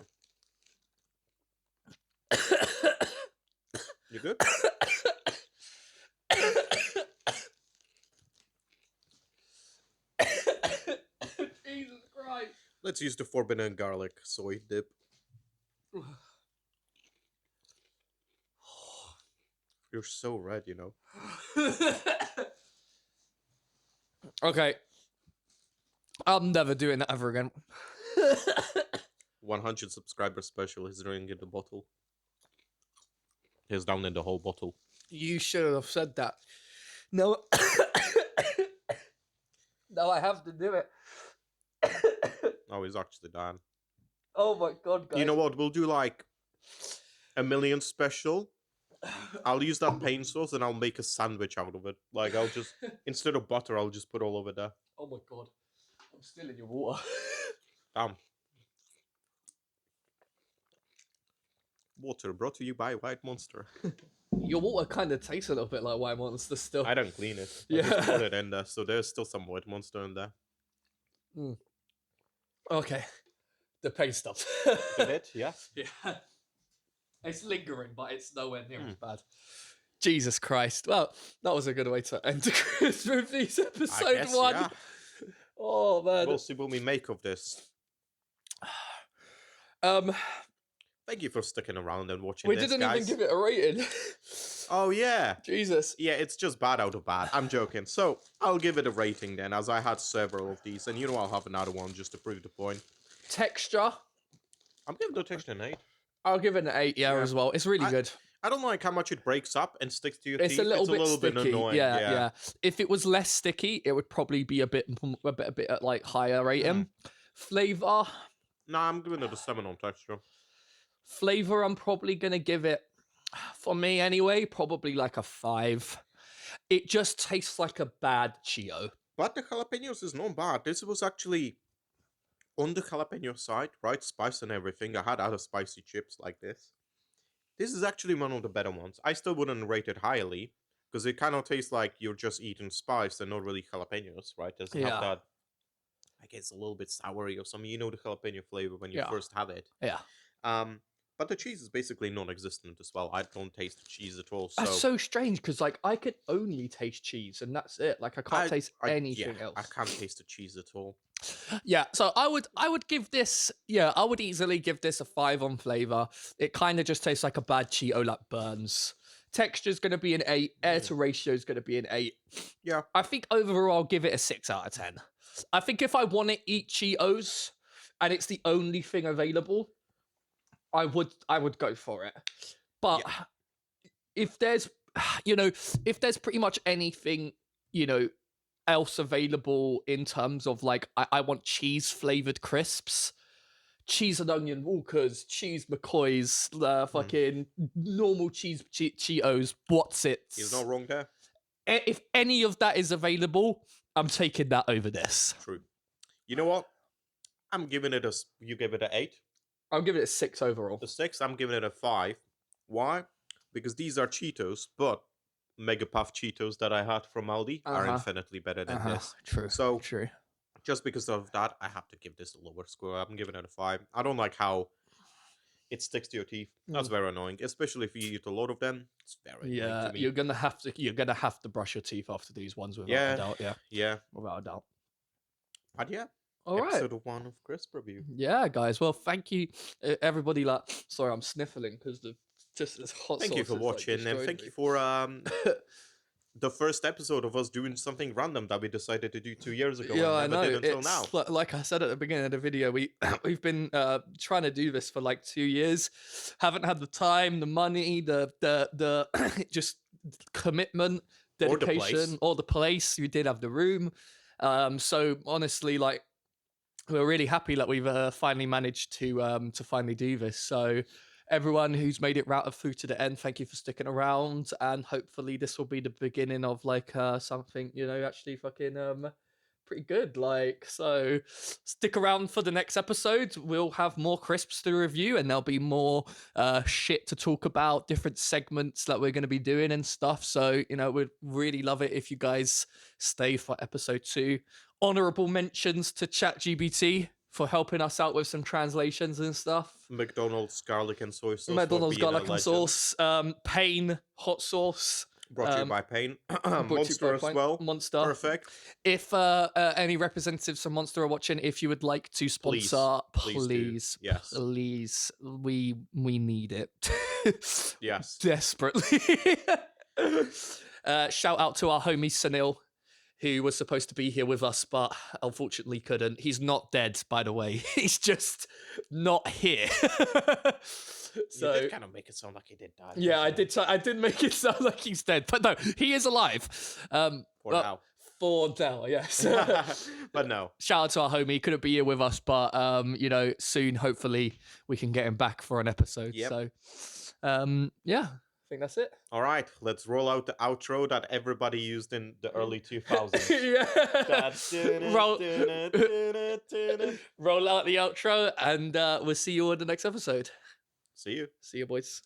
You good? Jesus Christ. Let's use the forbidden garlic soy dip. You're so red, you know. Okay. I'm never doing that ever again. 100 subscriber special. He's drinking the bottle. He's down in the whole bottle. You should have said that. No. No, I have to do it. Oh, he's actually done. Oh my god, guys. You know what? We'll do like a million special. I'll use that pain sauce and I'll make a sandwich out of it. Like, I'll just, instead of butter, I'll just put all of it there. Oh my god. I'm still in your water. Damn. Water brought to you by White Monster. Your water kind of tastes a little bit like White Monster still. I don't clean it. I Yeah. just put it in there, so there's still some White Monster in there. Okay. The pain stuff. A bit, yeah. Yeah. It's lingering, but it's nowhere near as bad. Jesus Christ. Well, that was a good way to end the Christmas Feast episode guess, 1. yeah. Oh, man. We'll see what we make of this. Thank you for sticking around and watching We this, didn't guys. even give it a rating. Oh, yeah. Jesus. Yeah, it's just bad out of bad. I'm joking. So, I'll give it a rating then, as I had several of these. And you know I'll have another one just to prove the point. Texture. I'm giving the texture an 8. I'll give it an 8, yeah, Yeah. as well. It's really good. I don't like how much it breaks up and sticks to your It's teeth. a little bit bit sticky. annoying. Yeah. If it was less sticky, it would probably be a bit like higher rating. Flavor. Nah, I'm giving it a 7 on texture. Flavor, I'm probably gonna give it, for me anyway, probably like a 5. It just tastes like a bad Cheeto. But the jalapenos is not bad. This was actually on the jalapeno side, right? Spice and everything. I had other spicy chips like this. This is actually one of the better ones. I still wouldn't rate it highly because it kind of tastes like you're just eating spice and not really jalapenos, right? It doesn't have that, I guess, a little bit soury or something. You know the jalapeno flavor when you first have it. Yeah. But the cheese is basically non-existent as well. I don't taste the cheese at all. That's so strange because like I can only taste cheese and that's it. Like I can't taste anything else. I can't taste the cheese at all. Yeah, so I would give this, I would easily give this a 5 on flavor. It kind of just tastes like a bad Cheeto like burns. Texture's going to be an 8, air to ratio is going to be an 8. Yeah. I think overall I'll give it a 6 out of 10. I think if I want to eat Cheetos and it's the only thing available, I would go for it. But if there's if there's pretty much anything, else available in terms of like I want cheese flavored crisps, cheese and onion Walkers, cheese McCoys, fucking normal cheese Cheetos. What's it? He's not wrong there. If any of that is available, I'm taking that over this. True. You know what? I'm giving it you give it an 8. I'm giving it a 6 overall. The 6, I'm giving it a 5. Why? Because these are Cheetos, but Mega Puff Cheetos that I had from Aldi are infinitely better than this. True. So true. Just because of that, I have to give this a lower score. I'm giving it a 5. I don't like how it sticks to your teeth. That's very annoying, especially if you eat a lot of them. It's very annoying to me. You're gonna have to brush your teeth after these ones without a doubt. Yeah, Without a doubt. but yeah. All right. Episode 1 of Crisp Review. Yeah, guys. Well, thank you, everybody. Like, sorry, I'm sniffling because just this hot. Thank you for watching, and thank you for the first episode of us doing something random that we decided to do 2 years ago. Yeah, and never I know. did until now. Like I said at the beginning of the video, we've been trying to do this for like 2 years. Haven't had the time, the money, the just commitment, dedication, or the place. We did have the room. So honestly, like, we're really happy that we've finally managed to finally do this. So everyone who's made it right through to the end, thank you for sticking around, and hopefully this will be the beginning of like something, actually fucking pretty good. Like, so stick around for the next episode. We'll have more crisps to review, and there'll be more shit to talk about, different segments that we're going to be doing and stuff. So we'd really love it if you guys stay for episode 2. Honorable mentions to ChatGPT for helping us out with some translations and stuff. McDonald's garlic and soy sauce. McDonald's garlic and sauce. Pain hot sauce. Brought to you by Pain. Brought to you Monster by as well. Monster. Perfect. If any representatives from Monster are watching, if you would like to sponsor, please, yes, please, we need it. Yes, desperately. Shout out to our homie Sunil, who was supposed to be here with us, but unfortunately couldn't. He's not dead, by the way. He's just not here. So you did kind of make it sound like he did die. Yeah, I did. I did make it sound like he's dead, but no, he is alive. For now. For now, yes. But no. Shout out to our homie. Couldn't be here with us, but soon, hopefully, we can get him back for an episode. Yep. So, yeah. I think that's it. All right, let's roll out the outro that everybody used in the early 2000s. Roll out the outro, and we'll see you on the next episode. See you. See you, boys.